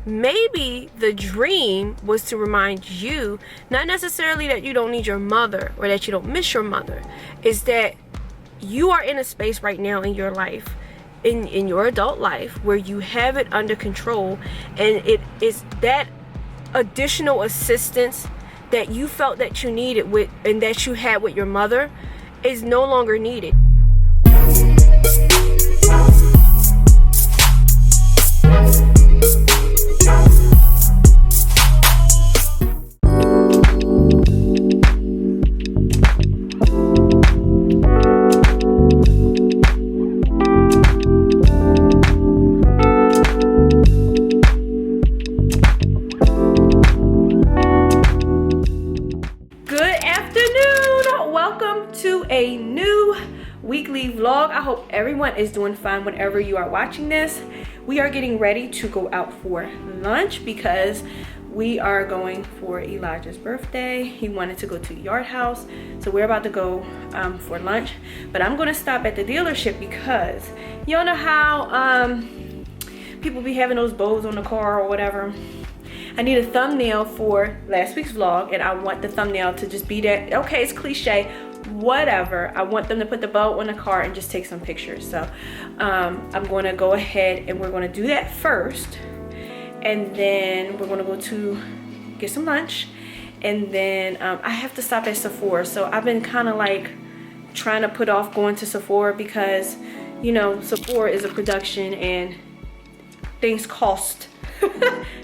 maybe the dream was to remind you, not necessarily that you don't need your mother or that you don't miss your mother, is that you are in a space right now in your life, in your adult life, where you have it under control, and it is that additional assistance that you felt that you needed with and that you had with your mother is no longer needed. A new weekly vlog. I hope everyone is doing fine whenever you are watching this. We are getting ready to go out for lunch because we are going for Elijah's birthday. He wanted to go to Yard House, so we're about to go for lunch. But I'm gonna stop at the dealership because y'all know how people be having those bows on the car or whatever. I need a thumbnail for last week's vlog, and I want the thumbnail to just be that. Okay, it's cliche, whatever. I want them to put the bow on the car and just take some pictures. So I'm going to go ahead and we're going to do that first, and then we're going to go to get some lunch, and then I have to stop at Sephora. So I've been kind of like trying to put off going to Sephora because, you know, Sephora is a production and things cost.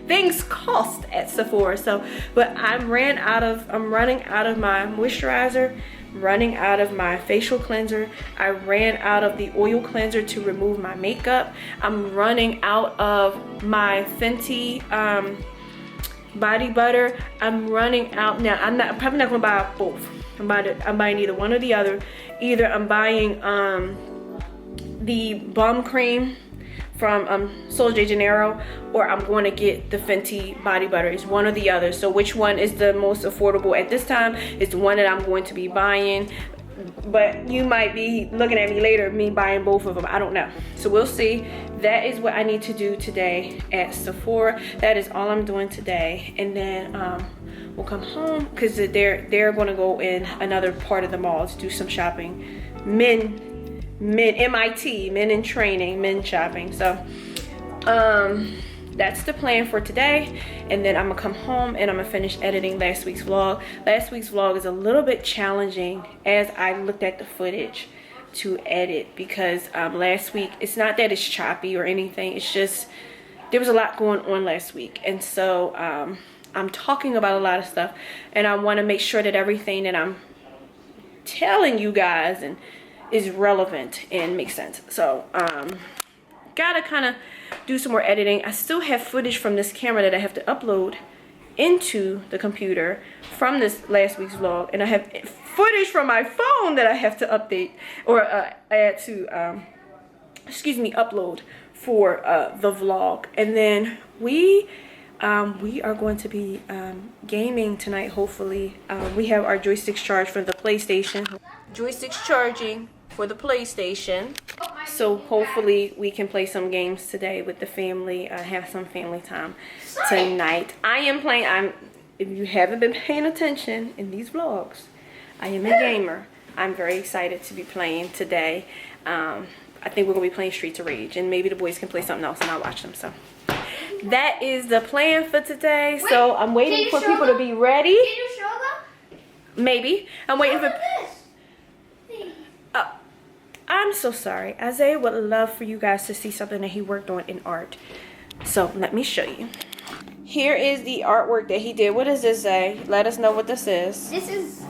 Things cost at Sephora. So but I'm running out of my moisturizer, running out of my facial cleanser. I ran out of the oil cleanser to remove my makeup. I'm running out of my Fenty body butter. I'm running out now. I'm probably not gonna buy both. I'm buying either one or the other. Either I'm buying the Balm Cream from Sol de Janeiro, or I'm going to get the Fenty body butter. It's one or the other. So which one is the most affordable at this time is the one that I'm going to be buying. But you might be looking at me later, me buying both of them. I don't know. So we'll see. That is what I need to do today at Sephora. That is all I'm doing today. And then we'll come home because they're going to go in another part of the mall to do some shopping. Men MIT, men in training, men shopping. So that's the plan for today, and then I'm gonna come home and I'm gonna finish editing last week's vlog. Last week's vlog is a little bit challenging as I looked at the footage to edit because last week, it's not that it's choppy or anything, it's just there was a lot going on last week, and so I'm talking about a lot of stuff, and I want to make sure that everything that I'm telling you guys and is relevant and makes sense. So gotta kind of do some more editing. I still have footage from this camera that I have to upload into the computer from this last week's vlog, and I have footage from my phone that I have to update or add to upload for the vlog. And then we are going to be gaming tonight, hopefully. We have our joysticks charged for the PlayStation. Joysticks charging for the PlayStation. So hopefully we can play some games today with the family, have some family time tonight. I am playing, if you haven't been paying attention in these vlogs, I am a gamer. I'm very excited to be playing today. I think we're going to be playing Streets of Rage, and maybe the boys can play something else and I'll watch them. So that is the plan for today. So I'm waiting for people to be ready. Can you show them? Maybe. I'm waiting for... I'm so sorry. Isaiah would love for you guys to see something that he worked on in art. So let me show you. Here is the artwork that he did. What does this say? Let us know what this is. This is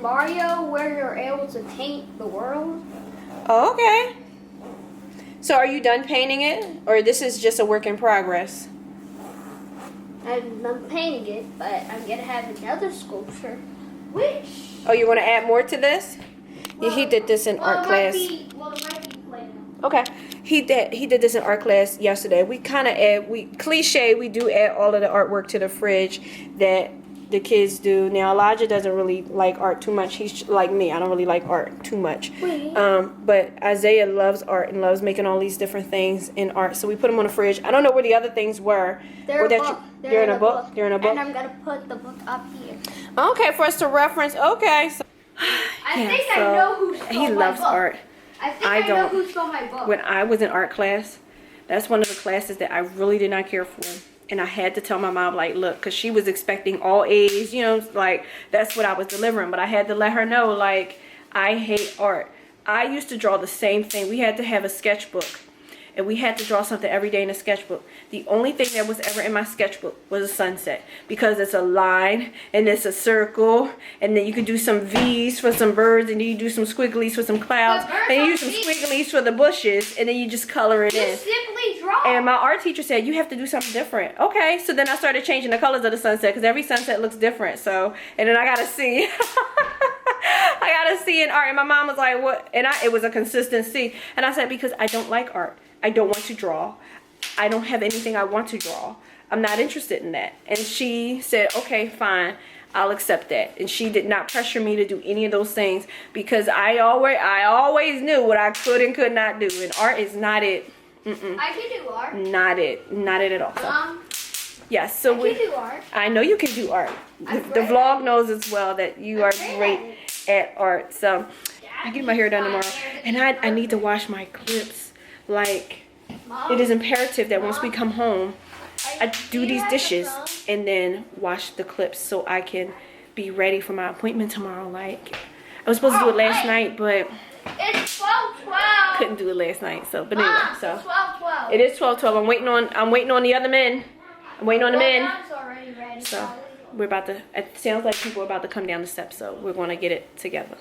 Mario, where you're able to paint the world. Oh, okay. So are you done painting it, or this is just a work in progress? I'm done painting it, but I'm gonna have another sculpture. Which? Oh, you want to add more to this? Well, yeah, he did this in art class. It might be planned. Okay, he did this in art class yesterday. We kind of add, we do add all of the artwork to the fridge that the kids do. Now Elijah doesn't really like art too much. He's like me. I don't really like art too much. But Isaiah loves art and loves making all these different things in art. So we put them on the fridge. I don't know where the other things were. They're in a book. They're in a book. And I'm gonna put the book up here. Okay, for us to reference. Okay. So, I know who stole he my loves book. art. I know who stole my book. When I was in art class, that's one of the classes that I really did not care for. And I had to tell my mom, like, look, because she was expecting all A's, you know, like, that's what I was delivering. But I had to let her know, like, I hate art. I used to draw the same thing. We had to have a sketchbook. And we had to draw something every day in a sketchbook. The only thing that was ever in my sketchbook was a sunset. Because it's a line, and it's a circle, and then you could do some V's for some birds, and then you do some squigglies for some clouds, and you use some squigglies for the bushes, and then you just color it in. Simply draw. And my art teacher said, you have to do something different. Okay, so then I started changing the colors of the sunset, because every sunset looks different. So, and then I got to see. I got to see in art. And my mom was like, what? And it was a consistency. And I said, because I don't like art. I don't want to draw. I don't have anything I want to draw. I'm not interested in that. And she said, okay, fine. I'll accept that. And she did not pressure me to do any of those things because I always knew what I could and could not do. And art is not it. I can do art. Not it. Not it at all. So, yes, so I can do art. I know you can do art. The vlog knows as well that you are great at art. So I get my hair done tomorrow. And I need to wash my clips. Like, it is imperative that once we come home, I do these dishes and then wash the clips so I can be ready for my appointment tomorrow. Like, I was supposed to do it last night, but it's 12:12. Couldn't do it last night. So, but anyway, so 12:12. it is 12:12. I'm waiting on the other men. I'm waiting on the men. Mom's already ready. So we're about to. It sounds like people are about to come down the steps. So we're going to get it together.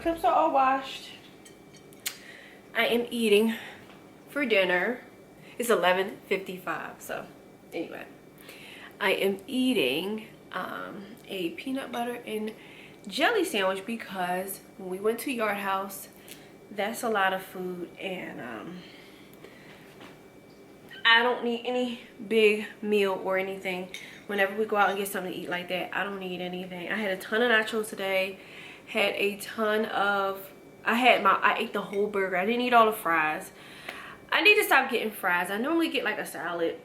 clips are all washed. I am eating for dinner. It's 11:55, so anyway. I am eating a peanut butter and jelly sandwich because when we went to Yard House, that's a lot of food, and I don't need any big meal or anything. Whenever we go out and get something to eat like that, I don't need anything. I had a ton of nachos today. Had a ton of, I ate the whole burger. I didn't eat all the fries. I need to stop getting fries. I normally get like a salad,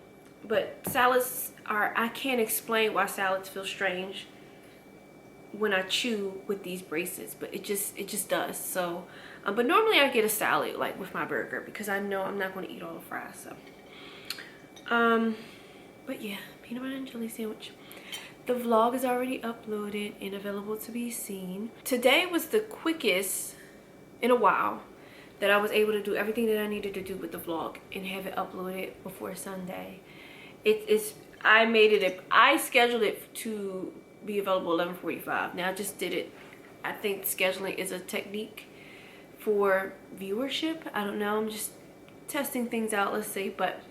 but salads are, I can't explain why salads feel strange when I chew with these braces, but it just does. So but normally I get a salad like with my burger because I know I'm not going to eat all the fries. So but yeah, peanut butter and jelly sandwich. The vlog is already uploaded and available to be seen. Today was the quickest in a while that I was able to do everything that I needed to do with the vlog and have it uploaded before Sunday. I scheduled it to be available 11:45. Now I just did it. I think scheduling is a technique for viewership. I don't know. I'm just testing things out, let's see. But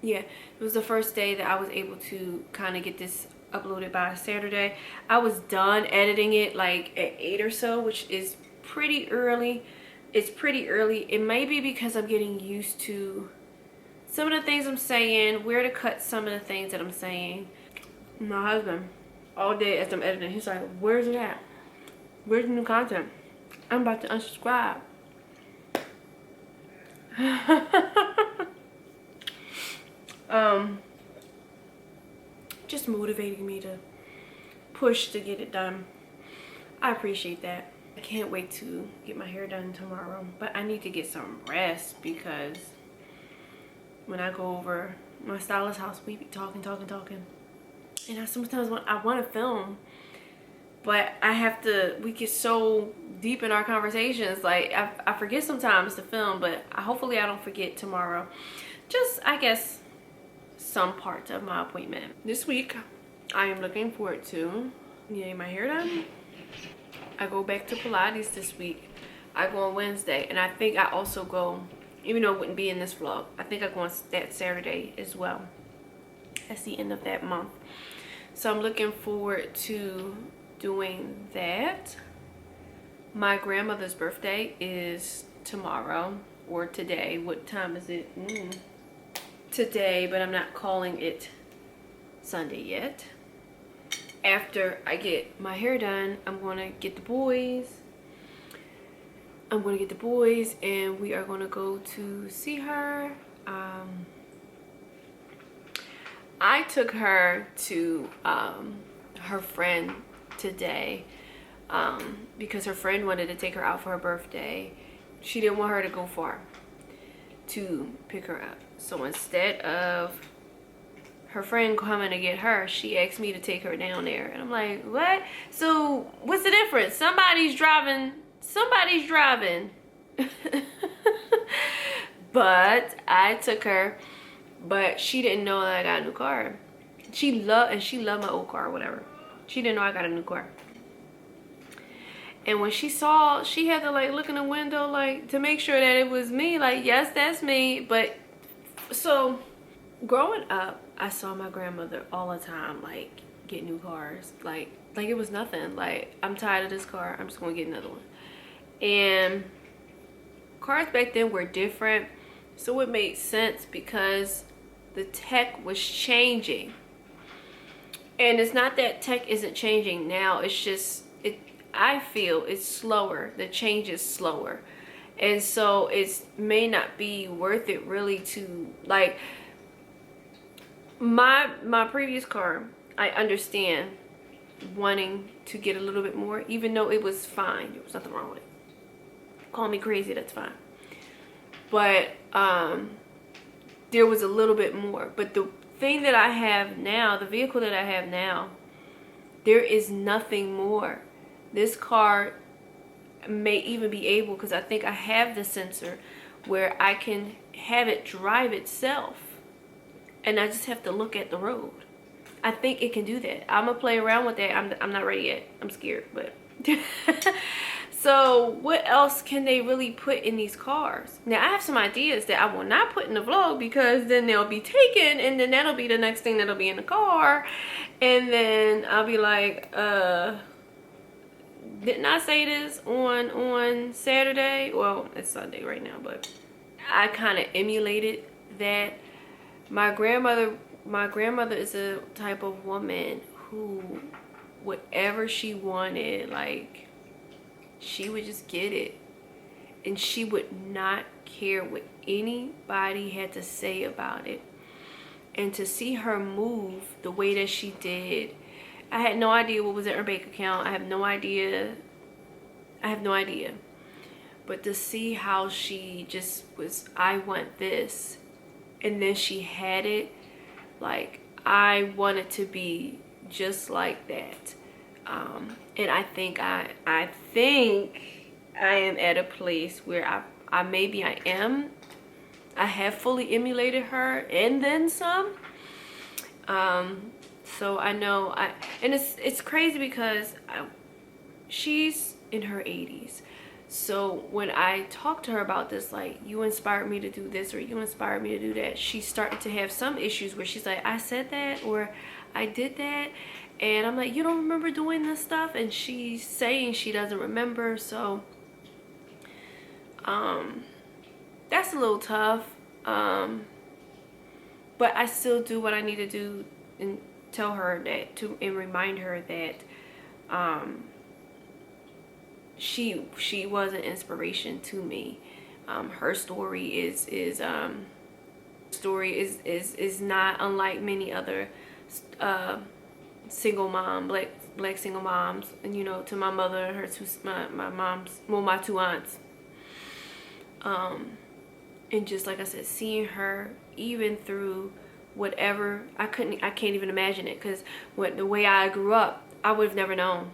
yeah, it was the first day that I was able to kind of get this uploaded by Saturday. I was done editing it like at 8 or so, which is pretty early. It's pretty early. It may be because I'm getting used to some of the things I'm saying, where to cut some of the things that I'm saying. My husband, all day as I'm editing, he's like, where's it at? Where's the new content? I'm about to unsubscribe. Just motivating me to push to get it done. I appreciate that. I can't wait to get my hair done tomorrow, but I need to get some rest because when I go over my stylist's house, we be talking, and I sometimes want to film, but we get so deep in our conversations, like I forget sometimes to film, but hopefully I don't forget tomorrow. Just, I guess, some parts of my appointment. This week, I am looking forward to getting my hair done. I go back to Pilates this week. I go on Wednesday, and I think I also go, even though it wouldn't be in this vlog, I think I go on that Saturday as well. That's the end of that month. So I'm looking forward to doing that. My grandmother's birthday is tomorrow or today. What time is it? Today, but I'm not calling it Sunday yet. After I get my hair done, I'm going to get the boys. And we are going to go to see her. I took her to her friend today because her friend wanted to take her out for her birthday. She didn't want her to go far to pick her up. So instead of her friend coming to get her, she asked me to take her down there. And I'm like, what? So what's the difference? Somebody's driving. But I took her, but she didn't know that I got a new car. She loved my old car or whatever. She didn't know I got a new car. And when she saw, she had to like look in the window like to make sure that it was me. Like, yes, that's me. But so growing up, I saw my grandmother all the time like get new cars. Like it was nothing. Like, I'm tired of this car, I'm just gonna get another one. And cars back then were different, so it made sense because the tech was changing. And it's not that tech isn't changing now, it's just I feel it's slower. The change is slower, and so it may not be worth it really to like my previous car. I understand wanting to get a little bit more, even though it was fine. There was nothing wrong with it. Call me crazy, that's fine. But there was a little bit more. But the thing that I have now, the vehicle that I have now, there is nothing more. This car may even be able, because I think I have the sensor where I can have it drive itself, and I just have to look at the road. I think it can do that. I'm gonna play around with that. I'm not ready yet. I'm scared, but so what else can they really put in these cars? Now I have some ideas that I will not put in the vlog because then they'll be taken, and then that'll be the next thing that'll be in the car, and then I'll be like, didn't I say this on Saturday? Well, it's Sunday right now, but I kind of emulated that. My grandmother is a type of woman who whatever she wanted, like, she would just get it. and she would not care what anybody had to say about it. And to see her move the way that she did, I had no idea what was in her bank account. I have no idea. But to see how she just was, I want this, and then she had it, like, I wanted to be just like that. And I think I am at a place where I have fully emulated her and then some. So I know and it's crazy because she's in her 80s. So when I talk to her about this, like, you inspired me to do this or you inspired me to do that, she's starting to have some issues where she's like, I said that or I did that. And I'm like, you don't remember doing this stuff? And she's saying she doesn't remember. So that's a little tough. But I still do what I need to do and tell her that and remind her that she was an inspiration to me. Her story is not unlike many other single mom, black single moms, and you know, to my mother and her my two aunts. And just like I said, seeing her even through whatever, I can't even imagine it, because the way I grew up, I would have never known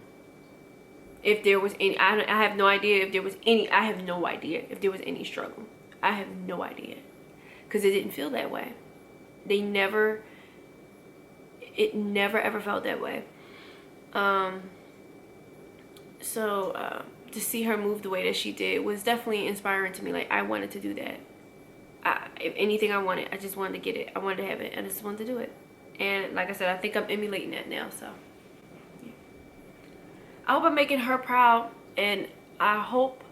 if there was any, I have no idea if there was any, I have no idea if there was any struggle. I have no idea, because it didn't feel that way. It never ever felt that way. So to see her move the way that she did was definitely inspiring to me. Like, I wanted to do that. If anything I wanted, I just wanted to get it. I wanted to have it. I just wanted to do it. And like I said, I think I'm emulating that now. So yeah. I hope I'm making her proud. And I hope,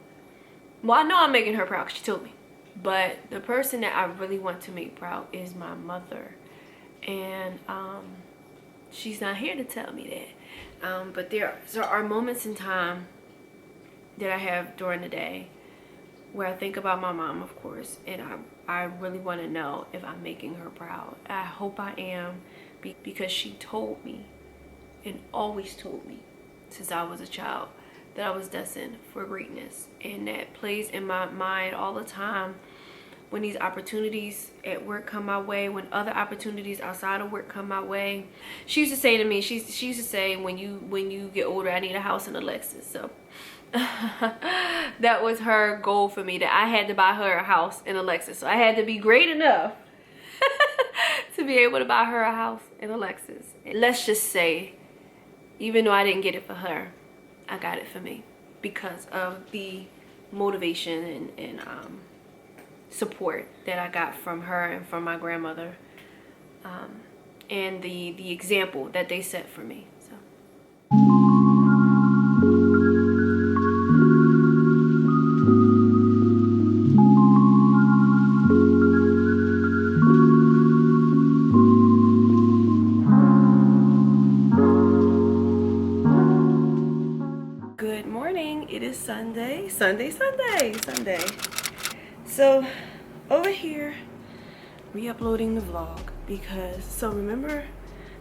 well, I know I'm making her proud because she told me. But the person that I really want to make proud is my mother. And she's not here to tell me that. But there are moments in time that I have during the day where I think about my mom, of course, and I really want to know if I'm making her proud. I hope I am, because she told me, and always told me since I was a child, that I was destined for greatness. And that plays in my mind all the time when these opportunities at work come my way, when other opportunities outside of work come my way. She used to say to me, she used to say, when you get older, I need a house in a Lexus. So that was her goal for me, that I had to buy her a house in a Lexus. So I had to be great enough to be able to buy her a house in a Lexus. And let's just say, even though I didn't get it for her, I got it for me because of the motivation and support that I got from her and from my grandmother, and the example that they set for me. So good morning. It is Sunday. So over here, re-uploading the vlog because, so remember,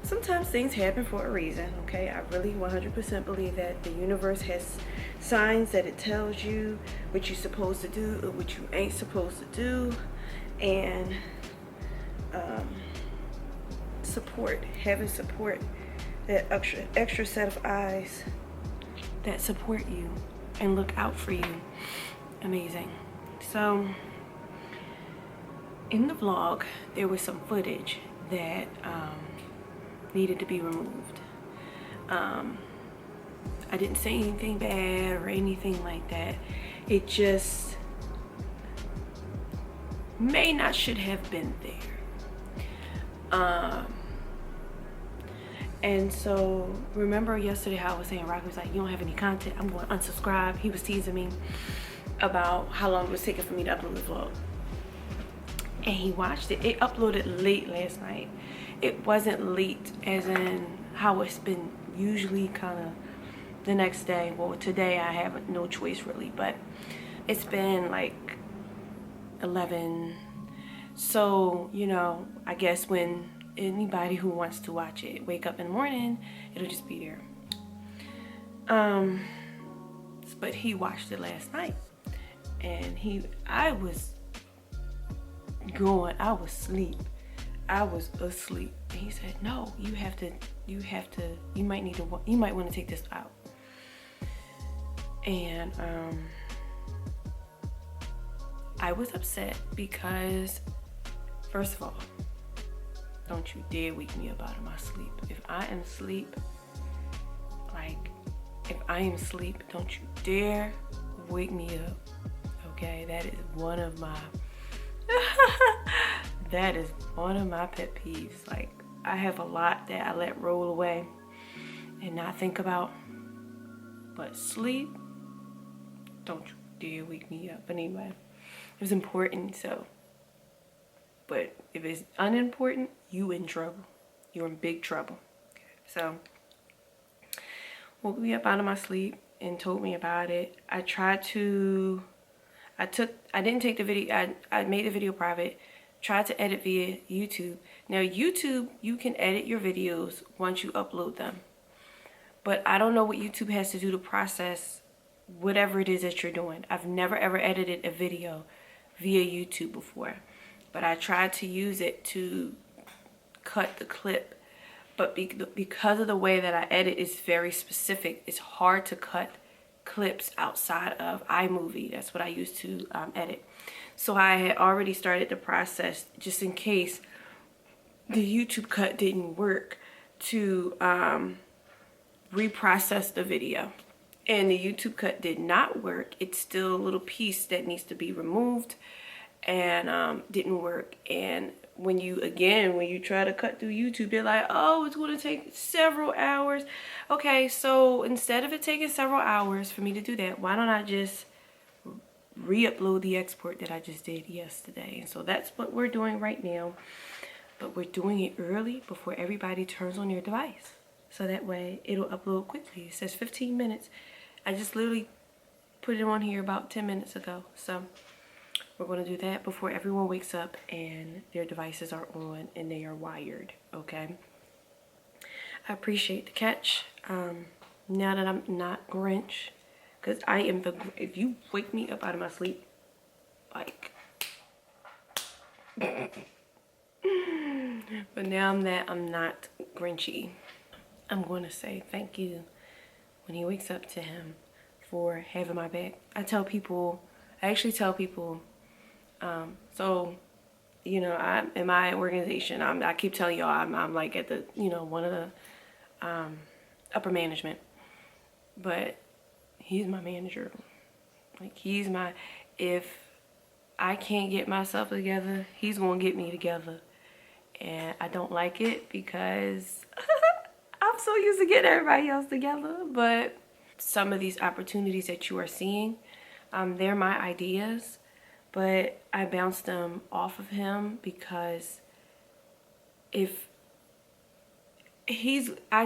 sometimes things happen for a reason, okay? I really 100% believe that the universe has signs that it tells you what you're supposed to do or what you ain't supposed to do. And support, having support, that extra set of eyes that support you and look out for you. Amazing. So in the vlog, there was some footage that needed to be removed. I didn't say anything bad or anything like that. It just should have been there. And so remember yesterday how I was saying Rocky was like, you don't have any content, I'm going to unsubscribe. He was teasing me about how long it was taking for me to upload the vlog. And he watched it. It uploaded late last night. It wasn't late as in how it's been usually, kind of the next day. Well, today I have no choice really, but It's been like 11. So, you know, I guess when anybody who wants to watch it wake up in the morning, it'll just be there. But he watched it last night, and I was asleep. I was asleep. And he said, "No, you might want to take this out." And I was upset because, first of all, don't you dare wake me up out of my sleep. If I am asleep, don't you dare wake me up. Okay, that is one of my pet peeves. Like, I have a lot that I let roll away and not think about. But sleep, don't you dare wake me up. But anyway, it was important, so. But if it's unimportant, you in trouble. You're in big trouble. So, woke me up out of my sleep and told me about it. I didn't take the video, I made the video private, tried to edit via YouTube. Now YouTube, you can edit your videos once you upload them. But I don't know what YouTube has to do to process whatever it is that you're doing. I've never ever edited a video via YouTube before. But I tried to use it to cut the clip. But because of the way that I edit is very specific, it's hard to cut clips outside of iMovie. That's what I use to edit. So I had already started the process just in case the YouTube cut didn't work to reprocess the video. And the YouTube cut did not work. It's still a little piece that needs to be removed and didn't work. And when you try to cut through YouTube, they're like, oh, it's going to take several hours. Okay, so instead of it taking several hours for me to do that, why don't I just re-upload the export that I just did yesterday? And so that's what we're doing right now. But we're doing it early before everybody turns on their device. So that way it'll upload quickly. It says 15 minutes. I just literally put it on here about 10 minutes ago. So we're going to do that before everyone wakes up and their devices are on and they are wired, okay? I appreciate the catch. Now that I'm not Grinch, because I am if you wake me up out of my sleep, like, but now I'm not Grinchy. I'm going to say thank you when he wakes up to him for having my back. I actually tell people, so, you know, in my organization, I keep telling y'all I'm like at the, you know, one of the upper management, but he's my manager. Like, if I can't get myself together, he's going to get me together. And I don't like it because I'm so used to getting everybody else together. But some of these opportunities that you are seeing, they're my ideas. But I bounced them off of him because I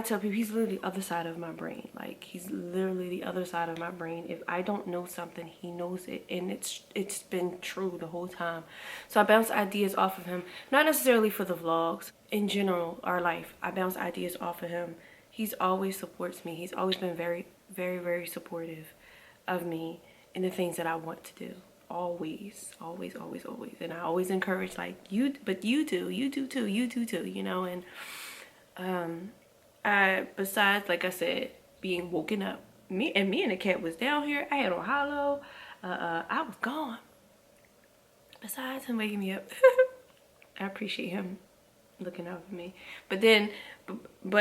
tell people he's literally the other side of my brain. Like, he's literally the other side of my brain. If I don't know something, he knows it. And it's been true the whole time. So I bounce ideas off of him. Not necessarily for the vlogs. In general, our life, I bounce ideas off of him. He's always supports me. He's always been very, very, very supportive of me in the things that I want to do. Always, always, always, always. And I always encourage, like, you do too, you know. And besides, like I said, being woken up, me and the cat was down here. I had on hollow. I was gone. Besides him waking me up, I appreciate him looking out for me. But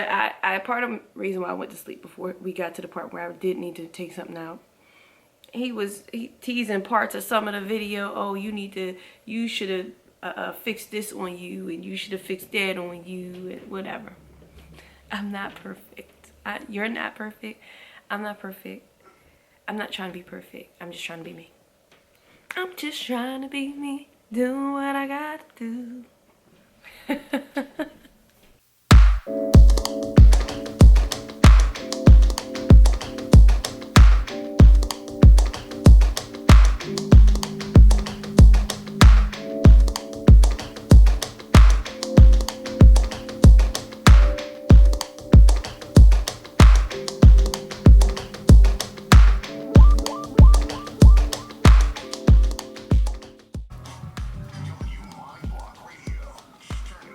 I part of the reason why I went to sleep before we got to the part where I did need to take something out. He teasing parts of some of the video. Oh, you should have fixed this on you, and you should have fixed that on you, and whatever. I'm not perfect. You're not perfect. I'm not perfect. I'm not trying to be perfect. I'm just trying to be me. I'm just trying to be me, doing what I gotta do.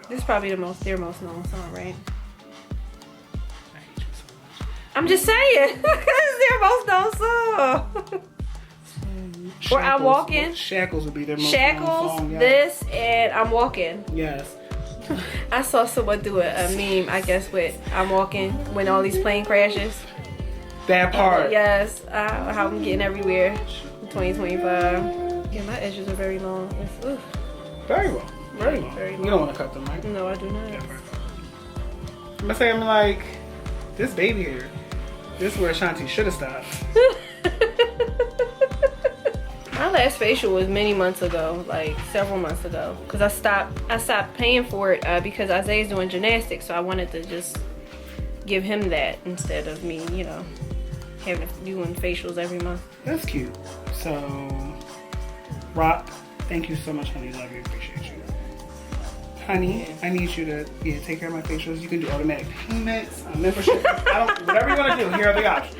This is probably their most known song, right? I hate you so much. I'm just saying. This is their most known song. Or I'm Walking. Shackles would be their most Shackles, known song. Yes. this, and I'm Walking. Yes. I saw someone do a meme, I guess, with I'm Walking when all these plane crashes. That part. Yes, how I'm getting everywhere in 2025. Yeah, my edges are very long. Oof. Very well. Very well. Very You don't want to cut them, right? No, I do not. Let's say I'm like, this baby hair. This is where Ashanti should have stopped. My last facial was many months ago, like several months ago, because I stopped paying for it because Isaiah's doing gymnastics, so I wanted to just give him that instead of me, you know, doing facials every month. That's cute. So, Rock, thank you so much, honey. Love you, appreciate you. Honey, I need you to take care of my facials. You can do automatic payments, membership. Whatever you want to do. Here are the options.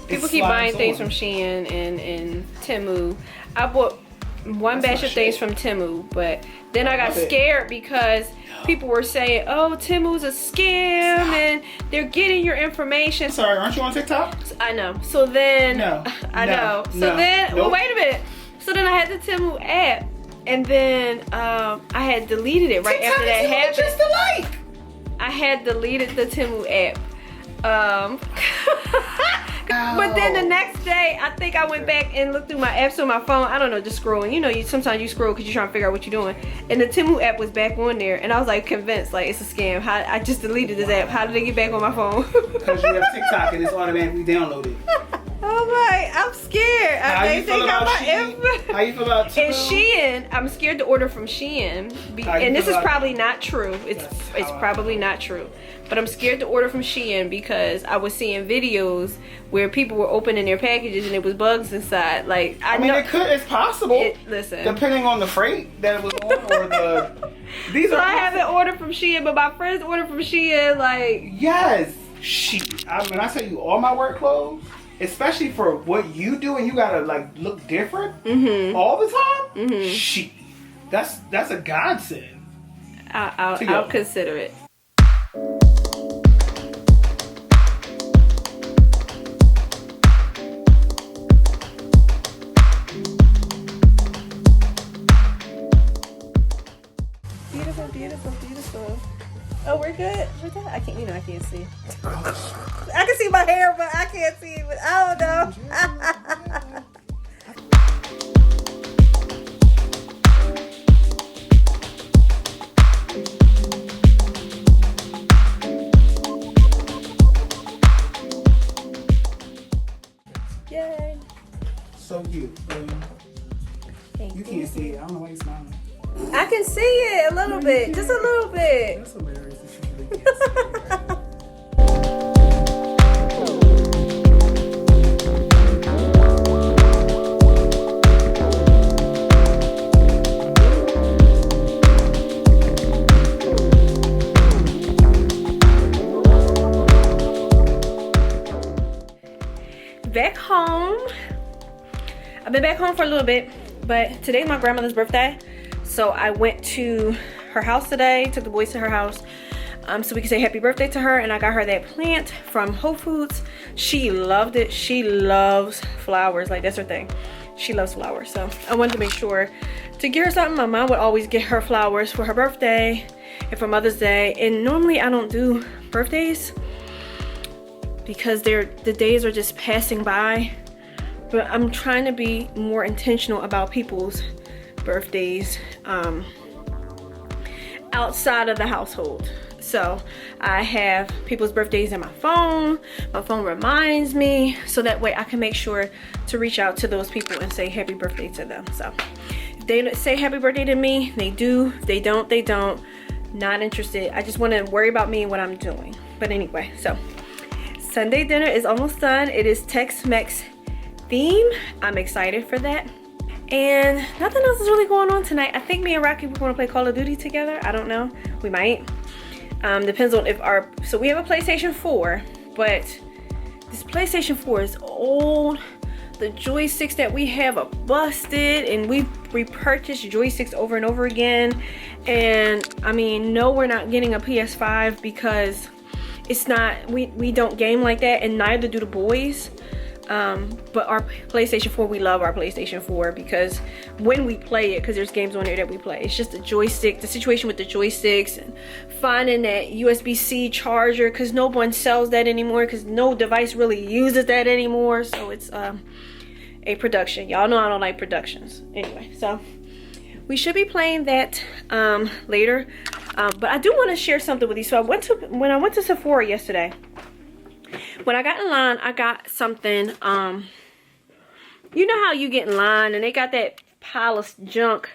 People keep buying things from Shein and Temu. I bought one batch of things from Temu, but then I got scared because people were saying, oh, Temu's a scam and they're getting your information. Sorry, aren't you on TikTok? I know. So then, No. Well, wait a minute. So then I had the Temu app, and then I had deleted it right after that happened. Just a like. I had deleted the Temu app. But then the next day, I think I went back and looked through my apps on my phone. I don't know, just scrolling. You know, sometimes you scroll because you're trying to figure out what you're doing. And the Temu app was back on there, and I was like convinced, like it's a scam. I just deleted this app. How did it get back on my phone? Because you have TikTok and it's automatically downloaded. Oh my, I'm scared. How you feel about Shein? How you feel about Temu? And Shein, I'm scared to order from Shein. And this is probably not true. It's probably not true. But I'm scared to order from Shein because I was seeing videos where people were opening their packages and there was bugs inside. Like I mean, it's possible. Listen, depending on the freight that it was on or the. These are. I haven't ordered from Shein, but my friends ordered from Shein. Like yes, when I tell you all my work clothes, especially for what you do, and you gotta like look different all the time. That's a godsend. I'll consider it. Beautiful. Oh, we're good. We're done. I can't see. I can see my hair, but I can't see it. I don't know. Yay. So cute. You can't see it. I don't know why you're smiling. I can see it a little bit. Just a little bit. That's hilarious that you really can't see it right now. Back home. I've been back home for a little bit, but today's my grandmother's birthday. So I went to her house today, took the boys to her house so we could say happy birthday to her, and I got her that plant from Whole Foods. She loved it. She loves flowers, like that's her thing. She loves flowers, so I wanted to make sure to get her something. My mom would always get her flowers for her birthday and for Mother's Day, and normally I don't do birthdays because the days are just passing by, but I'm trying to be more intentional about people's birthdays outside of the household. So I have people's birthdays in my phone. My phone reminds me, so that way I can make sure to reach out to those people and say happy birthday to them. So if they say happy birthday to me, they do. If they don't, they don't. Not interested. I just want to worry about me and what I'm doing. But anyway, so Sunday dinner is almost done. It is Tex-Mex theme. I'm excited for that. And nothing else is really going on tonight. I think me and Rocky, we're going to play Call of Duty together. I don't know. We might. Depends on if so we have a PlayStation 4, but this PlayStation 4 is old. The joysticks that we have are busted, and we've repurchased joysticks over and over again. And I mean, no, we're not getting a PS5 because it's not, we don't game like that, and neither do the boys. But our PlayStation 4, we love our PlayStation 4 because when we play it, because there's games on there that we play, it's just the joystick, the situation with the joysticks, and finding that USB-C charger, because no one sells that anymore, because no device really uses that anymore. So it's a production. Y'all know I don't like productions. Anyway, so we should be playing that later. But I do want to share something with you. So when I went to Sephora yesterday, when I got in line, I got something. You know how you get in line and they got that pile of junk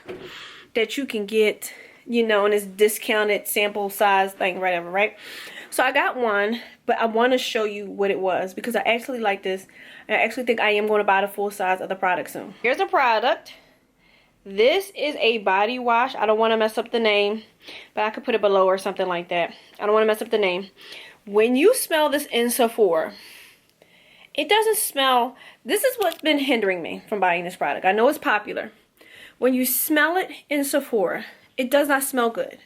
that you can get, you know, and it's discounted sample size thing, whatever, right? So I got one, but I want to show you what it was because I actually like this. And I actually think I am going to buy the full size of the product soon. Here's the product. This is a body wash. I don't want to mess up the name, but I could put it below or something like that. I don't want to mess up the name. When you smell this in Sephora, it doesn't smell. This is what's been hindering me from buying this product. I know it's popular. When you smell it in Sephora, it does not smell good.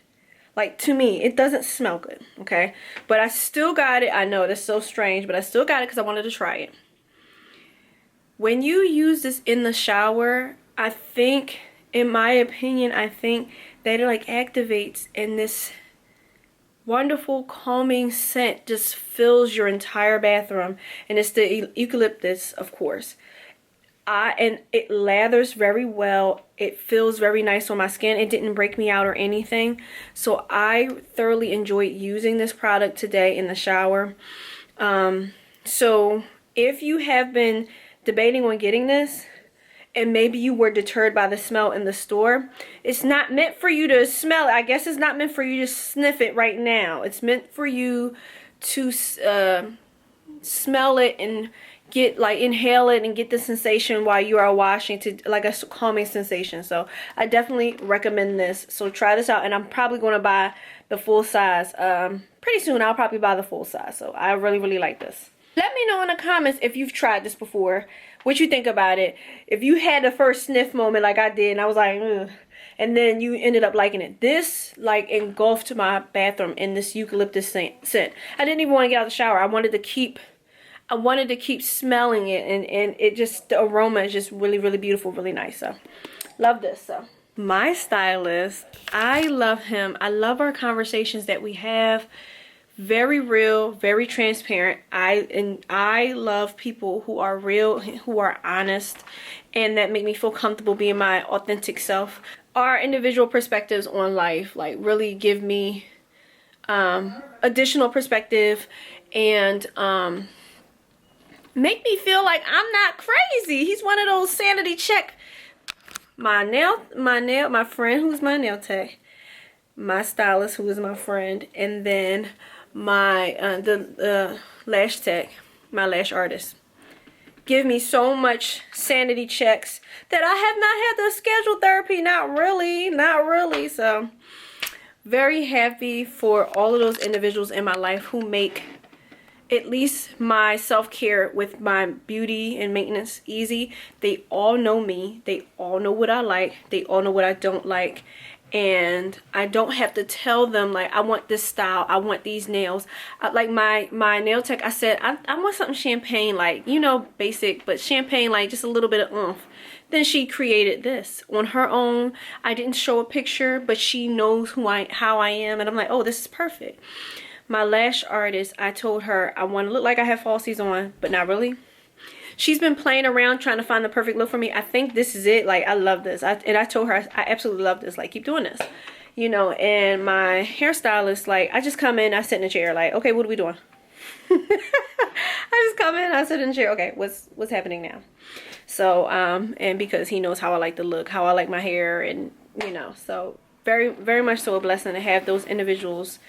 Like, to me, it doesn't smell good, okay? But I still got it. I know that's so strange, but I still got it because I wanted to try it. When you use this in the shower, I think, in my opinion, I think that it like activates, and this wonderful calming scent just fills your entire bathroom. And it's the eucalyptus, of course. And it lathers very well. It feels very nice on my skin. It didn't break me out or anything. So I thoroughly enjoyed using this product today in the shower. So if you have been debating on getting this, and maybe you were deterred by the smell in the store, it's not meant for you to smell it. I guess it's not meant for you to sniff it right now. It's meant for you to smell it and get, like, inhale it and get the sensation while you are washing, to like a calming sensation. So I definitely recommend this. So try this out, and I'm probably going to buy the full size pretty soon. I'll probably buy the full size. So I really like this. Let me know in the comments if you've tried this before, what you think about it. If you had the first sniff moment like I did, and I was like, ugh, and then you ended up liking it. This like engulfed my bathroom in this eucalyptus scent. I didn't even want to get out of the shower. I wanted to keep smelling it, and it just, the aroma is just really beautiful, really nice. So love this. So my stylist, I love him. I love our conversations that we have. Very real, very transparent. I love people who are real, who are honest, and that make me feel comfortable being my authentic self. Our individual perspectives on life like really give me additional perspective, and make me feel like I'm not crazy. He's one of those sanity check. My friend who's my nail tech, my stylist who is my friend, and then my the lash tech, my lash artist, give me so much sanity checks that I have not had to schedule therapy. Not really. So very happy for all of those individuals in my life who make at least my self-care with my beauty and maintenance easy. They all know me. They all know what I like. They all know what I don't like. And I don't have to tell them, like, I want this style, I want these nails. Like my nail tech, I said, I want something champagne, like, you know, basic, but champagne, like just a little bit of oomph. Then she created this on her own. I didn't show a picture, but she knows how I am, and I'm like, oh, this is perfect. My lash artist, I told her I want to look like I have falsies on, but not really. She's been playing around trying to find the perfect look for me. I think this is it. Like, I love this. And I told her I absolutely love this. Like, keep doing this. You know, and my hairstylist, like, I just come in, I sit in a chair, like, okay, what are we doing? I just come in, I sit in a chair. Okay, what's happening now? So, and because he knows how I like to look, how I like my hair, and, you know, so very much so a blessing to have those individuals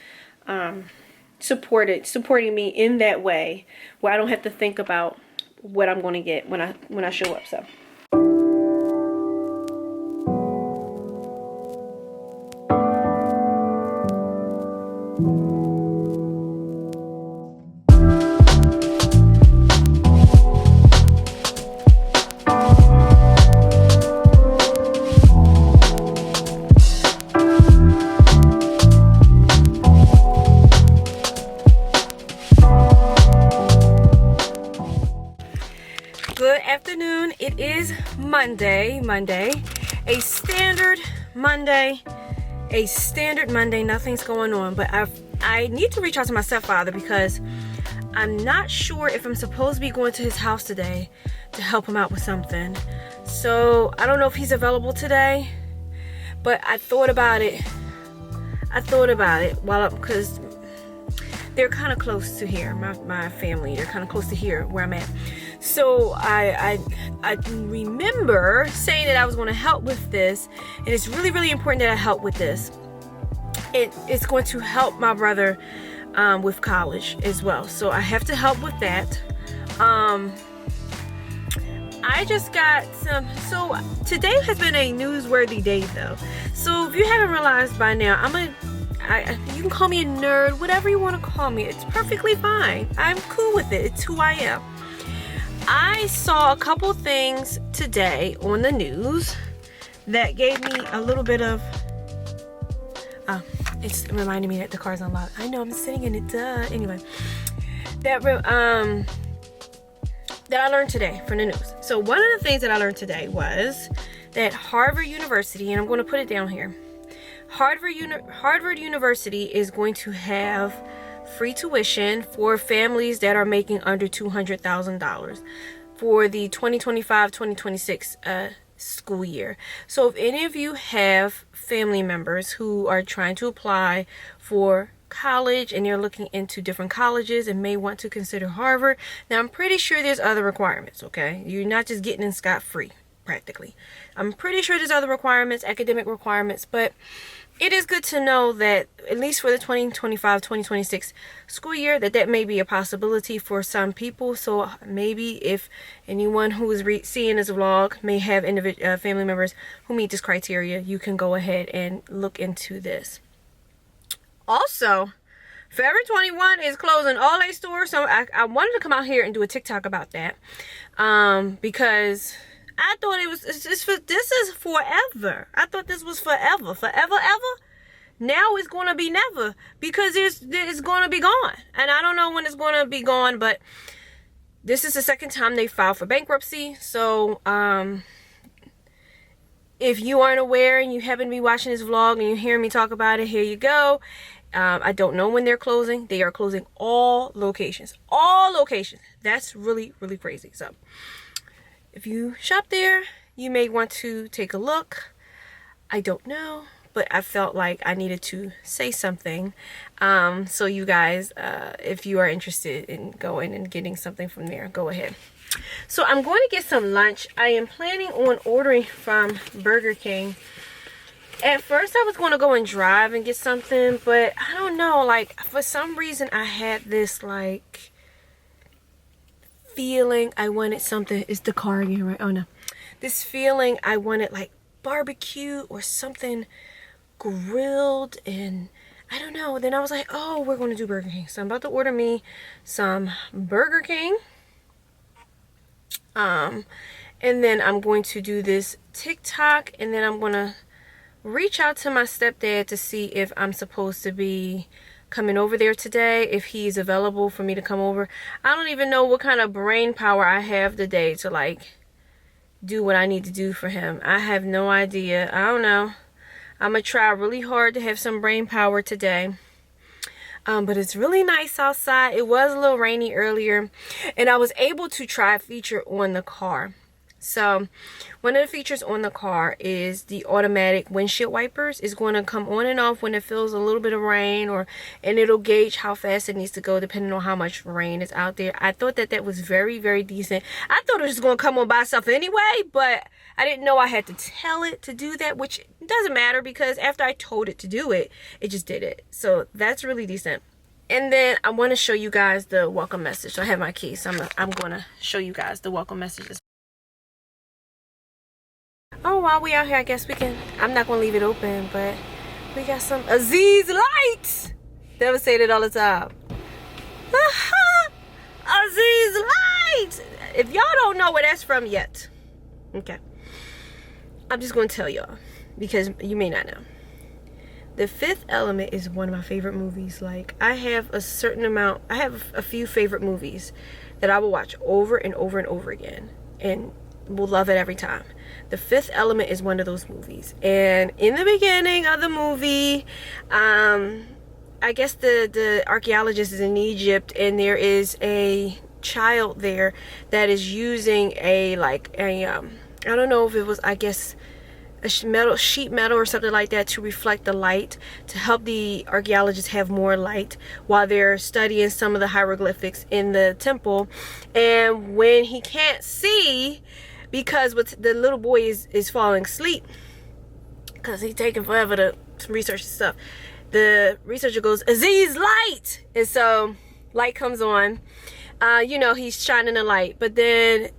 supporting me in that way, where I don't have to think about what I'm going to get when I show up. So Monday. A standard Monday. Nothing's going on. But I need to reach out to my stepfather because I'm not sure if I'm supposed to be going to his house today to help him out with something. So I don't know if he's available today. But I thought about it because they're kind of close to here. My family, they're kind of close to here where I'm at. So I remember saying that I was going to help with this, and it's really, really important that I help with this. It's going to help my brother with college as well. So I have to help with that. I just got so today has been a newsworthy day though. So if you haven't realized by now, you can call me a nerd, whatever you want to call me. It's perfectly fine. I'm cool with it. It's who I am. I saw a couple things today on the news that gave me a little bit of it's reminding me that the car's unlocked. I know I'm sitting in it, duh. Anyway, that I learned today from the news. So one of the things that I learned today was that Harvard University, and I'm going to put it down here, Harvard University is going to have free tuition for families that are making under $200,000 for the 2025-2026 school year. So if any of you have family members who are trying to apply for college and they're looking into different colleges and may want to consider Harvard, now I'm pretty sure there's other requirements, okay? You're not just getting in scot-free, practically. I'm pretty sure there's other requirements, academic requirements, but it is good to know that at least for the 2025-2026 school year that may be a possibility for some people. So maybe if anyone who is seeing this vlog may have family members who meet this criteria, you can go ahead and look into this. Also, Forever 21 is closing all their stores, so I wanted to come out here and do a TikTok about that because I thought this is forever. I thought this was forever ever. Now it's going to be never because it's going to be gone, and I don't know when it's going to be gone, but this is the second time they filed for bankruptcy. So if you aren't aware and you haven't been watching this vlog and you hear me talk about it, here you go. I don't know when they're closing. They are closing all locations. That's really, really crazy. So if you shop there, you may want to take a look. I don't know, but I felt like I needed to say something. So you guys, if you are interested in going and getting something from there, go ahead. So I'm going to get some lunch. I am planning on ordering from Burger King. At first I was going to go and drive and get something, but I don't know, like for some reason I had this like feeling I wanted something. It's the car again, right? Oh no. This feeling I wanted like barbecue or something grilled, and I don't know. Then I was like, oh, we're going to do Burger King. So I'm about to order me some Burger King. And then I'm going to do this TikTok, and then I'm going to reach out to my stepdad to see if I'm supposed to be coming over there today, if he's available for me to come over. I don't even know what kind of brain power I have today to like do what I need to do for him. I have no idea. I don't know. I'm gonna try really hard to have some brain power today. But it's really nice outside. It was a little rainy earlier, and I was able to try a feature on the car. So one of the features on the car is the automatic windshield wipers is going to come on and off when it feels a little bit of rain, and it'll gauge how fast it needs to go depending on how much rain is out there. I thought that was very, very decent. I thought it was going to come on by itself anyway, but I didn't know I had to tell it to do that, which doesn't matter because after I told it to do it, it just did it. So that's really decent. And then I want to show you guys the welcome message. So I have my key, so I'm going to show you guys the welcome messages. Oh, while we out here, I guess we can, I'm not going to leave it open, but we got some Aziz lights. They ever say that all the time. Aziz lights. If y'all don't know where that's from yet, okay, I'm just going to tell y'all because you may not know. The Fifth Element is one of my favorite movies. Like, I have a few favorite movies that I will watch over and over and over again. And will love it every time. The Fifth Element is one of those movies. And in the beginning of the movie, I guess the archaeologist is in Egypt, and there is a child there that is using I don't know if it was, I guess, a sheet metal or something like that to reflect the light, to help the archaeologists have more light while they're studying some of the hieroglyphics in the temple. And when he can't see, because the little boy is falling asleep because he's taking forever to research stuff, the researcher goes, "Aziz, light!" And so light comes on. He's shining a light, but then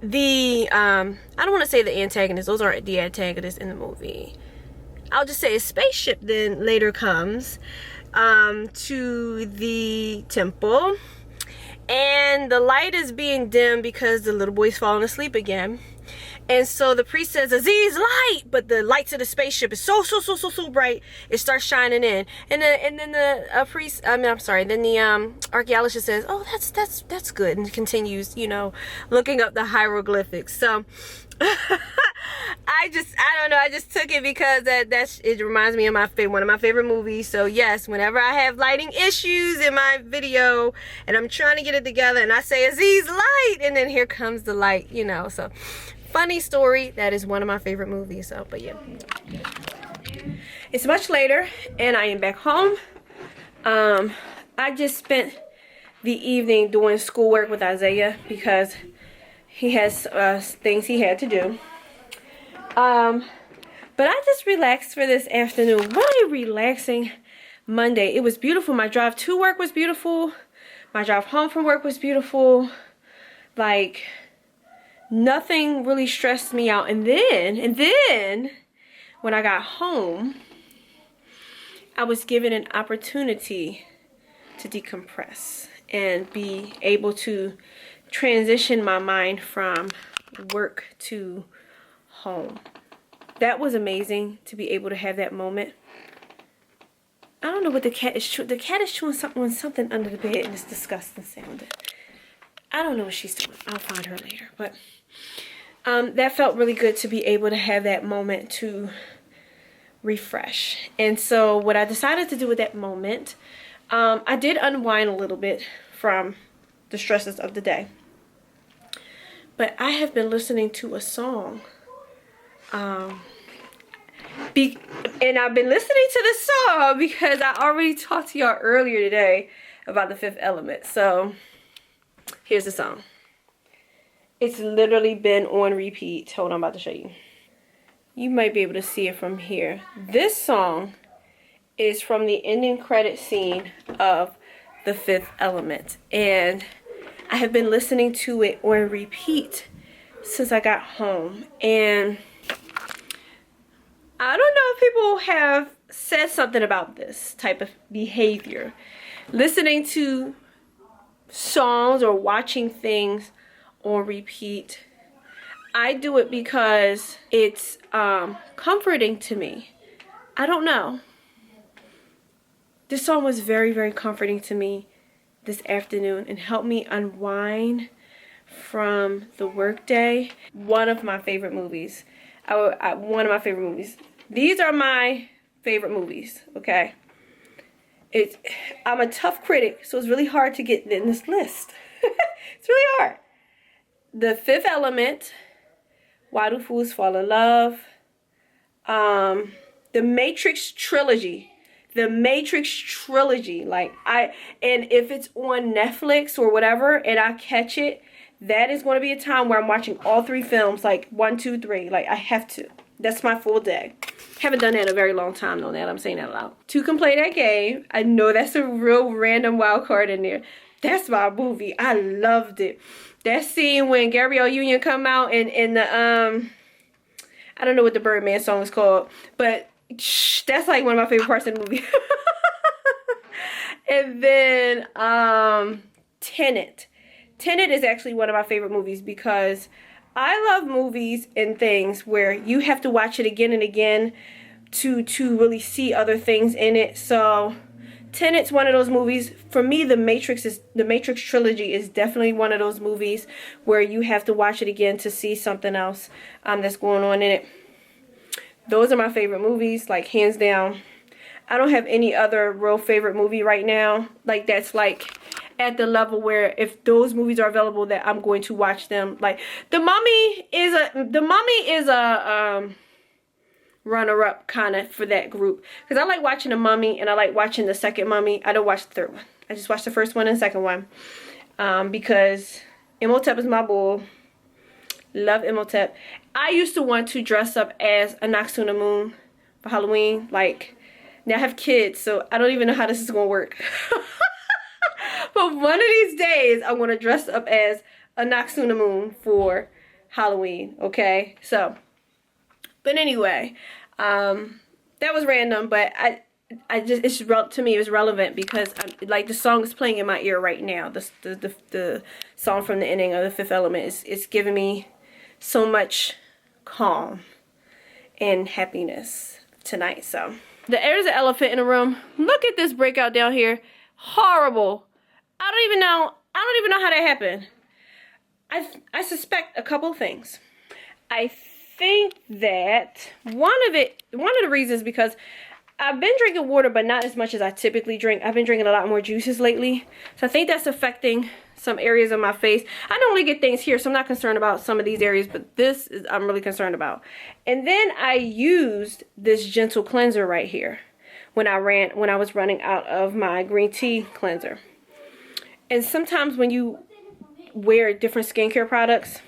I don't want to say the antagonist, those aren't the antagonists in the movie. I'll just say a spaceship then later comes to the temple, and the light is being dimmed because the little boy's falling asleep again. And so the priest says, "Aziz, light!" But the lights of the spaceship is so bright, it starts shining in. And then the archaeologist says, "Oh, that's good," and continues, looking up the hieroglyphics. So I don't know, I just took it because it reminds me of one of my favorite movies. So yes, whenever I have lighting issues in my video and I'm trying to get it together and I say, "Aziz, light!" and then here comes the light, so funny story. That is one of my favorite movies. So, but yeah, it's much later and I am back home. I just spent the evening doing schoolwork with Isaiah because he has things he had to do. But I just relaxed for this afternoon. Really relaxing Monday. It was beautiful. My drive to work was beautiful. My drive home from work was beautiful. Like, nothing really stressed me out. And then when I got home, I was given an opportunity to decompress and be able to transition my mind from work to home. That was amazing to be able to have that moment. I don't know what the cat is chewing. The cat is chewing something under the bed, and it's disgusting sounding. I don't know what she's doing. I'll find her later. But that felt really good to be able to have that moment to refresh. And so what I decided to do with that moment, I did unwind a little bit from the stresses of the day. But I have been listening to a song. And I've been listening to this song because I already talked to y'all earlier today about the Fifth Element. So here's the song. It's literally been on repeat. Hold on, I'm about to show you. You might be able to see it from here. This song is from the ending credit scene of the Fifth Element. And I have been listening to it on repeat since I got home. And I don't know if people have said something about this type of behavior. Listening to songs or watching things on repeat. I do it because it's comforting to me. I don't know. This song was very, very comforting to me this afternoon and helped me unwind from the workday. One of my favorite movies. One of my favorite movies. These are my favorite movies, okay? I'm a tough critic, so it's really hard to get in this list. It's really hard. The Fifth Element, Why Do Fools Fall in Love, the Matrix trilogy. The Matrix trilogy. And if it's on Netflix or whatever and I catch it, that is going to be a time where I'm watching all three films, like 1, 2, 3. Like, I have to. That's my full day. Haven't done that in a very long time, though, now I'm saying that aloud. Two can play that game. I know that's a real random wild card in there. That's my movie. I loved it. That scene when Gabrielle Union come out in the, I don't know what the Birdman song is called, but that's like one of my favorite parts of the movie. And then Tenet. Tenet is actually one of my favorite movies because I love movies and things where you have to watch it again and again to really see other things in it. So Tenet's one of those movies. For me, the Matrix trilogy is definitely one of those movies where you have to watch it again to see something else that's going on in it. Those are my favorite movies, like hands down. I don't have any other real favorite movie right now, like that's like at the level where if those movies are available that I'm going to watch them. Like The Mummy is a runner-up kind of for that group, because I like watching The Mummy and I like watching the second Mummy. I don't watch the third one. I just watched the first one and the second one because Imhotep is my bull. Love Imhotep. I used to want to dress up as a Noxuna Moon for Halloween. Like, now I have kids, so I don't even know how this is gonna work. But one of these days I want to dress up as a Noxuna Moon for Halloween. Okay, so but anyway, that was random, but I just, to me it was relevant because like the song is playing in my ear right now. The song from the ending of The Fifth Element is giving me so much calm and happiness tonight. So there's an elephant in the room. Look at this breakout down here. Horrible. I don't even know how that happened. I suspect a couple things. I think that one of the reasons, because I've been drinking water but not as much as I typically drink. I've been drinking a lot more juices lately, so I think that's affecting some areas of my face. I normally get things here, so I'm not concerned about some of these areas, but this is I'm really concerned about. And then I used this gentle cleanser right here when I was running out of my green tea cleanser. And sometimes when you wear different skincare products,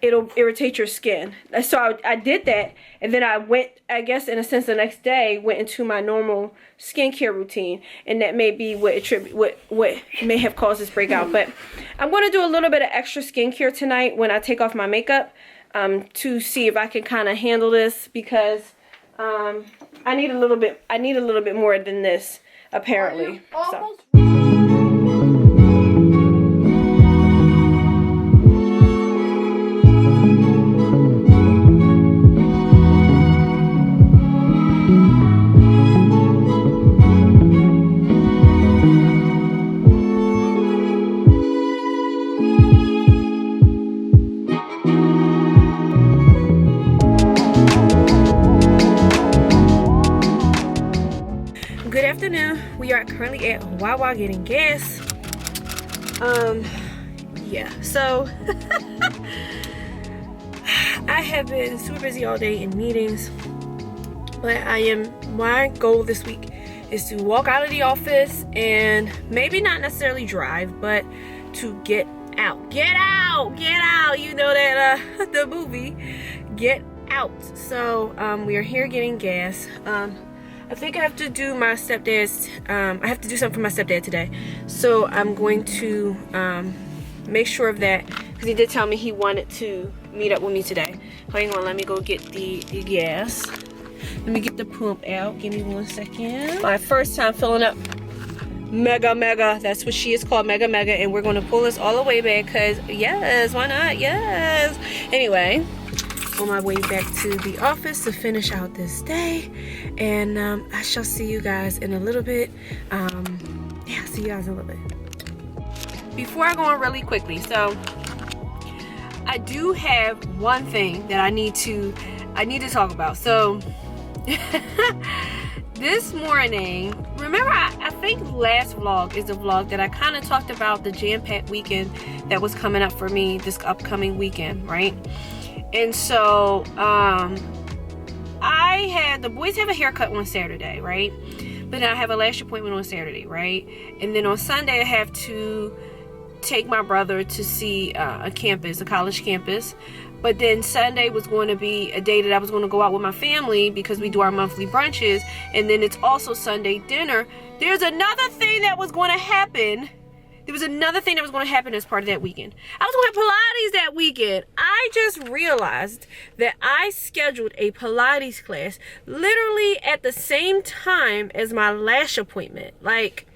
it'll irritate your skin. So I did that, and then I went, I guess in a sense the next day, went into my normal skincare routine, and that may be what may have caused this breakout. But I'm going to do a little bit of extra skincare tonight when I take off my makeup to see if I can kind of handle this, because I need a little bit more than this apparently. So. Good afternoon. We are currently at Wawa getting gas. Yeah, so I have been super busy all day in meetings, but my goal this week is to walk out of the office and maybe not necessarily drive, but to get out, you know that the movie Get Out. So we are here getting gas. I think I have to do my stepdad's, I have to do something for my stepdad today. So I'm going to make sure of that, because he did tell me he wanted to meet up with me today. Hang on, let me go get the gas. Let me get the pump out. Give me 1 second. My first time filling up Mega. That's what she is called, Mega. And we're going to pull this all the way back, because yes, why not? Yes. Anyway, on my way back to the office to finish out this day, and I shall see you guys in a little bit. Yeah, see you guys in a little bit. Before I go on really quickly, so I do have one thing that I need to talk about. So this morning, remember I think last vlog is the vlog that I kind of talked about the jam-packed weekend that was coming up for me this upcoming weekend, right? And so I had the boys have a haircut on Saturday, right? But then I have a lash appointment on Saturday, right? And then on Sunday I have to take my brother to see a college campus. But then Sunday was going to be a day that I was going to go out with my family because we do our monthly brunches. And then it's also Sunday dinner. There's another thing that was going to happen. There was another thing that was going to happen as part of that weekend. I was going to have Pilates that weekend. I just realized that I scheduled a Pilates class literally at the same time as my lash appointment. Like,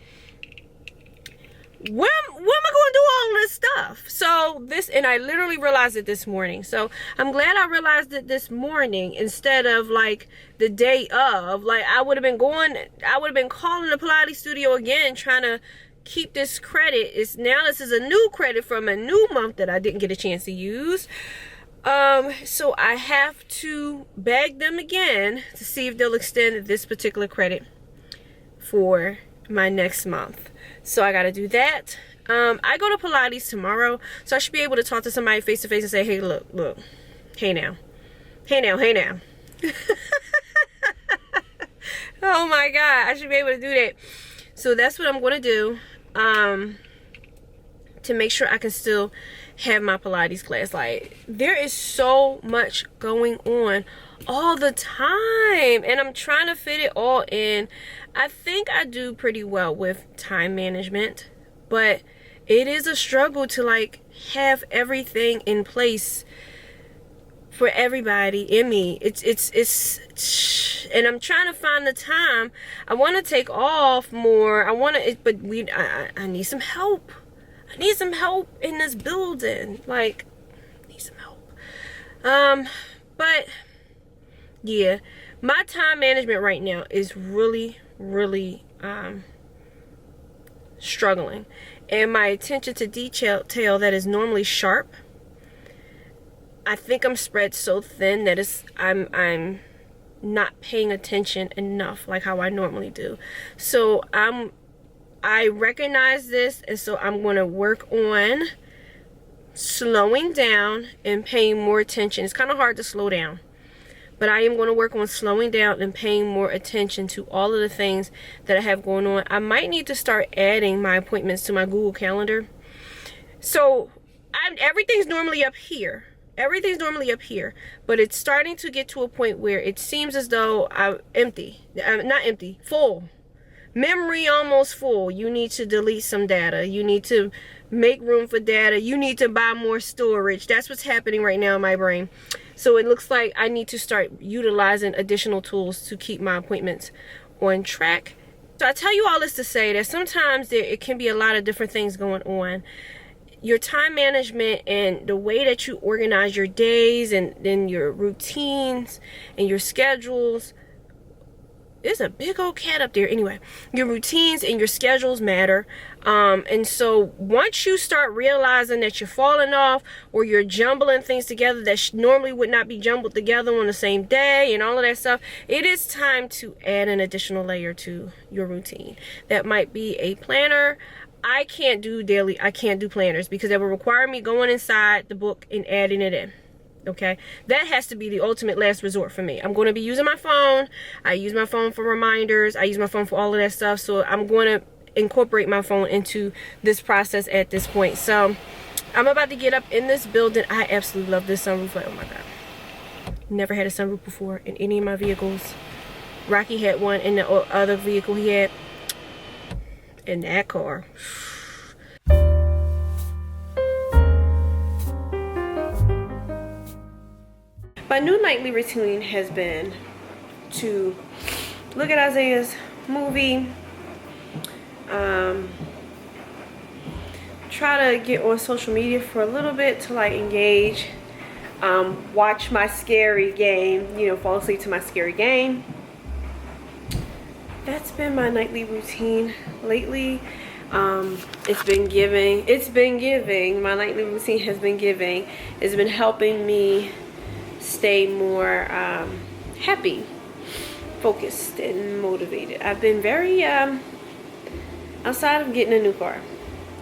when am I going to do all this stuff? So this, and I literally realized it this morning. So I'm glad I realized it this morning instead of like the day of. Like I would have been calling the Pilates studio again, trying to keep this credit. This is a new credit from a new month that I didn't get a chance to use. So I have to beg them again to see if they'll extend this particular credit for my next month. So I gotta do that. I go to Pilates tomorrow, so I should be able to talk to somebody face to face and say, hey, look, hey now. Oh my God, I should be able to do that. So that's what I'm gonna do, to make sure I can still have my Pilates class. Like, there is so much going on all the time, and I'm trying to fit it all in. I think I do pretty well with time management, but it is a struggle to like have everything in place for everybody and me. It's and I'm trying to find the time. I want to take off more. But I need some help. I need some help in this building. Like, I need some help. But yeah, my time management right now is really struggling, and my attention to detail that is normally sharp, I think I'm spread so thin that I'm not paying attention enough like how I normally do. So I recognize this, and so I'm going to work on slowing down and paying more attention. It's kind of hard to slow down, but I am going to work on slowing down and paying more attention to all of the things that I have going on. I might need to start adding my appointments to my Google Calendar. So everything's normally up here. Everything's normally up here, but it's starting to get to a point where it seems as though I'm full. Memory almost full. You need to delete some data. You need to make room for data. You need to buy more storage. That's what's happening right now in my brain. So it looks like I need to start utilizing additional tools to keep my appointments on track. So I tell you all this to say that sometimes it can be a lot of different things going on. Your time management and the way that you organize your days and then your routines and your schedules. There's a big old cat up there. Anyway, your routines and your schedules matter. And so once you start realizing that you're falling off or you're jumbling things together that normally would not be jumbled together on the same day and all of that stuff, it is time to add an additional layer to your routine. That might be a planner. I can't do planners because it will require me going inside the book and adding it in. Okay, that has to be the ultimate last resort for me. I'm going to be using my phone. I use my phone for reminders. I use my phone for all of that stuff. So I'm going to incorporate my phone into this process at this point. So I'm about to get up in this building. I absolutely love this sunroof. Like, oh my God, never had a sunroof before in any of my vehicles. Rocky had one in the other vehicle he had. In that car. My new nightly routine has been to look at Isaiah's movie, try to get on social media for a little bit to like engage, watch my scary game, fall asleep to my scary game. That's been my nightly routine lately. It's been giving. My nightly routine has been giving. It's been helping me stay more happy, focused, and motivated. I've been very outside of getting a new car,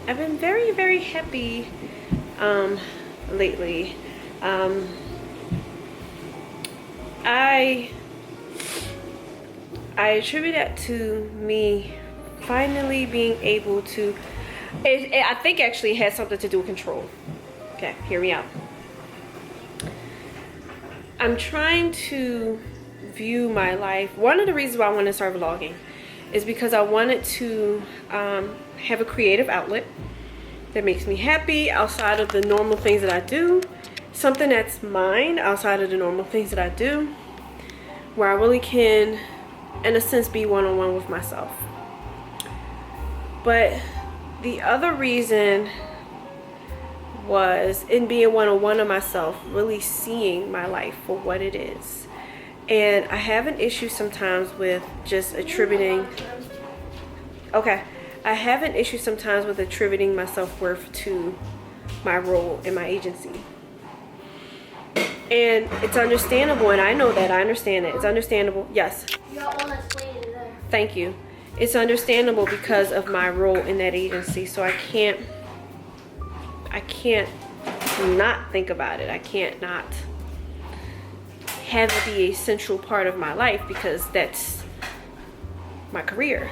I've been very happy lately. I attribute that to me finally being able to, I think actually it has something to do with control. Okay, hear me out. I'm trying to view my life. One of the reasons why I want to start vlogging is because I wanted to have a creative outlet that makes me happy outside of the normal things that I do. Something that's mine outside of the normal things that I do, where I really can, in a sense, be one-on-one with myself. But the other reason was in being one-on-one of myself, really seeing my life for what it is. And I have an issue sometimes with just attributing, okay, I have an issue sometimes with attributing my self-worth to my role in my agency. And it's understandable, and I know that, I understand it. It's understandable, yes. You got one that's laying there. Thank you. It's understandable because of my role in that agency, so I can't not think about it. I can't not have it be a central part of my life because that's my career.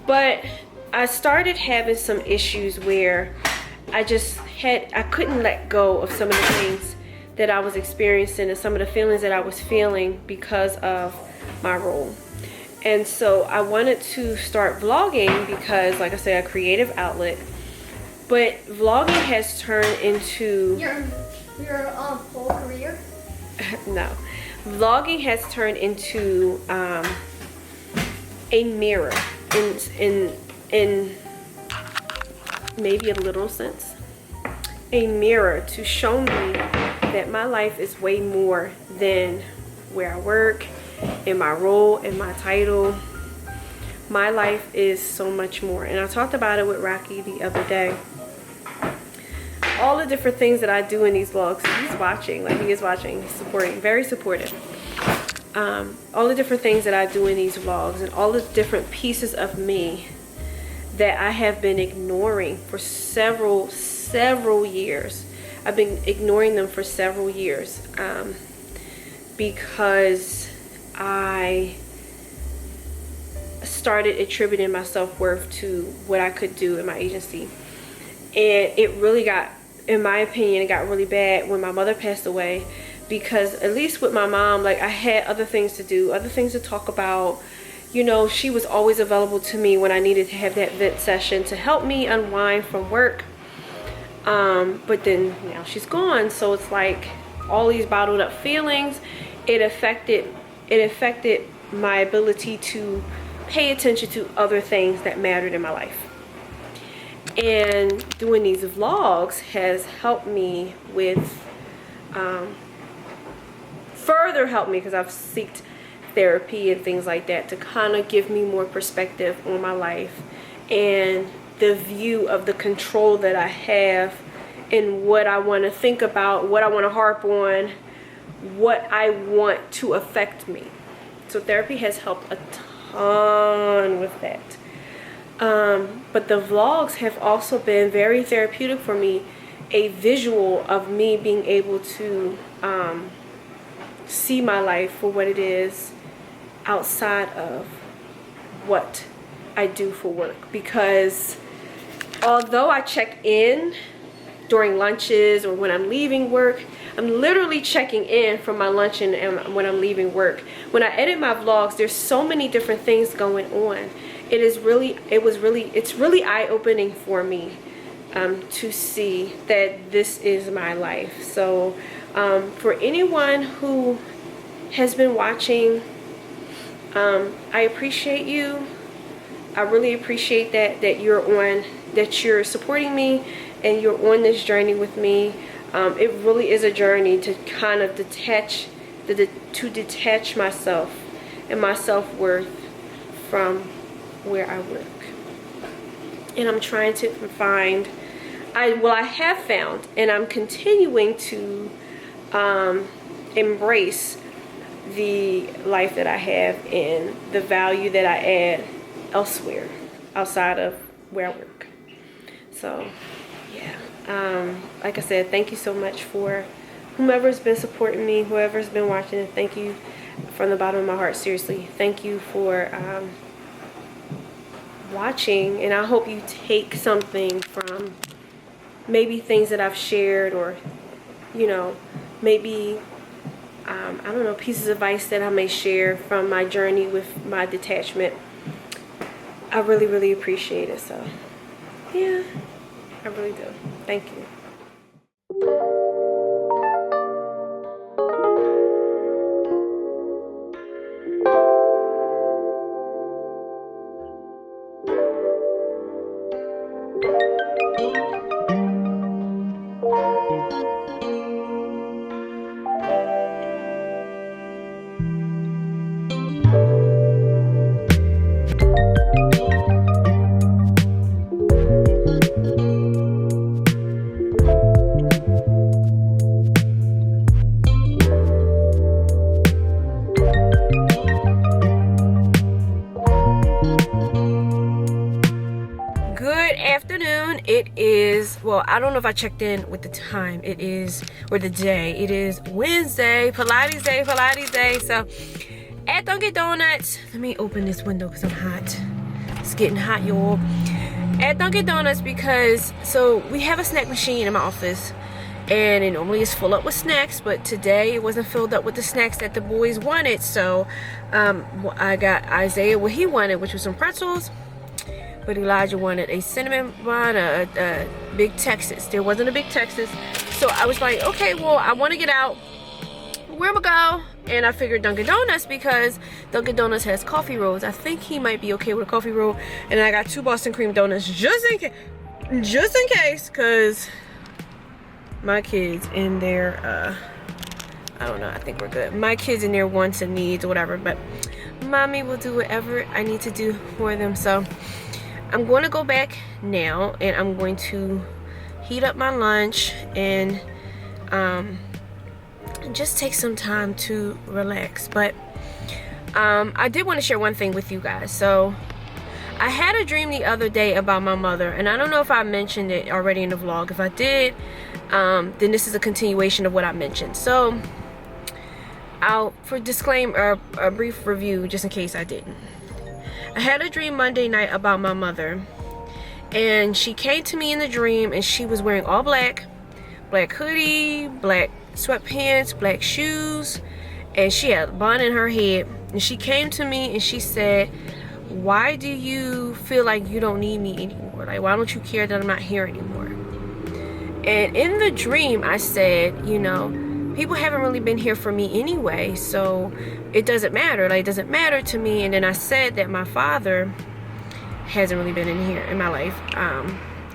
But I started having some issues where I couldn't let go of some of the things that I was experiencing and some of the feelings that I was feeling because of my role. And so I wanted to start vlogging because, like I said, a creative outlet. But vlogging has turned into... Your whole career? No. Vlogging has turned into a mirror in maybe a literal sense. A mirror to show me that my life is way more than where I work, in my role, in my title. My life is so much more. And I talked about it with Rocky the other day. All the different things that I do in these vlogs. He's watching, like he is watching, he's supporting, very supportive. All the different things that I do in these vlogs and all the different pieces of me that I have been ignoring for several years. I've been ignoring them for several years because I started attributing my self-worth to what I could do in my agency. And it really got, in my opinion, it got really bad when my mother passed away, because at least with my mom, like, I had other things to do, other things to talk about. You know, she was always available to me when I needed to have that vent session to help me unwind from work. But then now she's gone, so it's like all these bottled up feelings. It affected my ability to pay attention to other things that mattered in my life. And doing these vlogs has helped me with, further helped me, because I've sought therapy and things like that to kind of give me more perspective on my life and the view of the control that I have in what I want to think about, what I want to harp on, what I want to affect me. So therapy has helped a ton with that. But the vlogs have also been very therapeutic for me, a visual of me being able to see my life for what it is outside of what I do for work. Because although I check in during lunches or when I'm leaving work, I'm literally checking in from my lunch and when I'm leaving work. When I edit my vlogs, there's so many different things going on. It's really eye-opening for me to see that this is my life. So for anyone who has been watching, I appreciate you. I really appreciate that you're supporting me and you're on this journey with me. It really is a journey to kind of detach myself and my self-worth from where I work. And I'm trying to find, I have found, and I'm continuing to embrace the life that I have and the value that I add elsewhere outside of where I work. So yeah, like I said, thank you so much for whomever's been supporting me, whoever's been watching it. Thank you from the bottom of my heart, seriously. Thank you for watching, and I hope you take something from maybe things that I've shared, or maybe I don't know, pieces of advice that I may share from my journey with my detachment. I really appreciate it. So yeah, I really do. Thank you. It is, well, I don't know if I checked in with the time. It is, or the day. It is Wednesday, Pilates day. So at Dunkin' Donuts, let me open this window because I'm hot. It's getting hot, y'all. At Dunkin' Donuts, because so we have a snack machine in my office, and it normally is full up with snacks, but today it wasn't filled up with the snacks that the boys wanted. So I got Isaiah what he wanted, which was some pretzels, but Elijah wanted a cinnamon bun, a big Texas. There wasn't a big Texas, so I was like, okay, well, I want to get out. Where am I go? And I figured Dunkin' Donuts, because Dunkin' Donuts has coffee rolls. I think he might be okay with a coffee roll. And I got 2 Boston cream donuts just in case, because my kids in their I don't know, I think we're good. My kids in their wants and needs or whatever, but mommy will do whatever I need to do for them. So I'm going to go back now, and I'm going to heat up my lunch and just take some time to relax. But I did want to share one thing with you guys. So I had a dream the other day about my mother, and I don't know if I mentioned it already in the vlog. If I did, then this is a continuation of what I mentioned. So for disclaimer, a brief review just in case I didn't. I had a dream Monday night about my mother, and she came to me in the dream, and she was wearing all black hoodie, black sweatpants, black shoes, and she had a bun in her head. And she came to me and she said, why do you feel like you don't need me anymore? Like, why don't you care that I'm not here anymore? And in the dream I said, you know, people haven't really been here for me anyway, so it doesn't matter. Like, it doesn't matter to me. And then I said that my father hasn't really been in here in my life.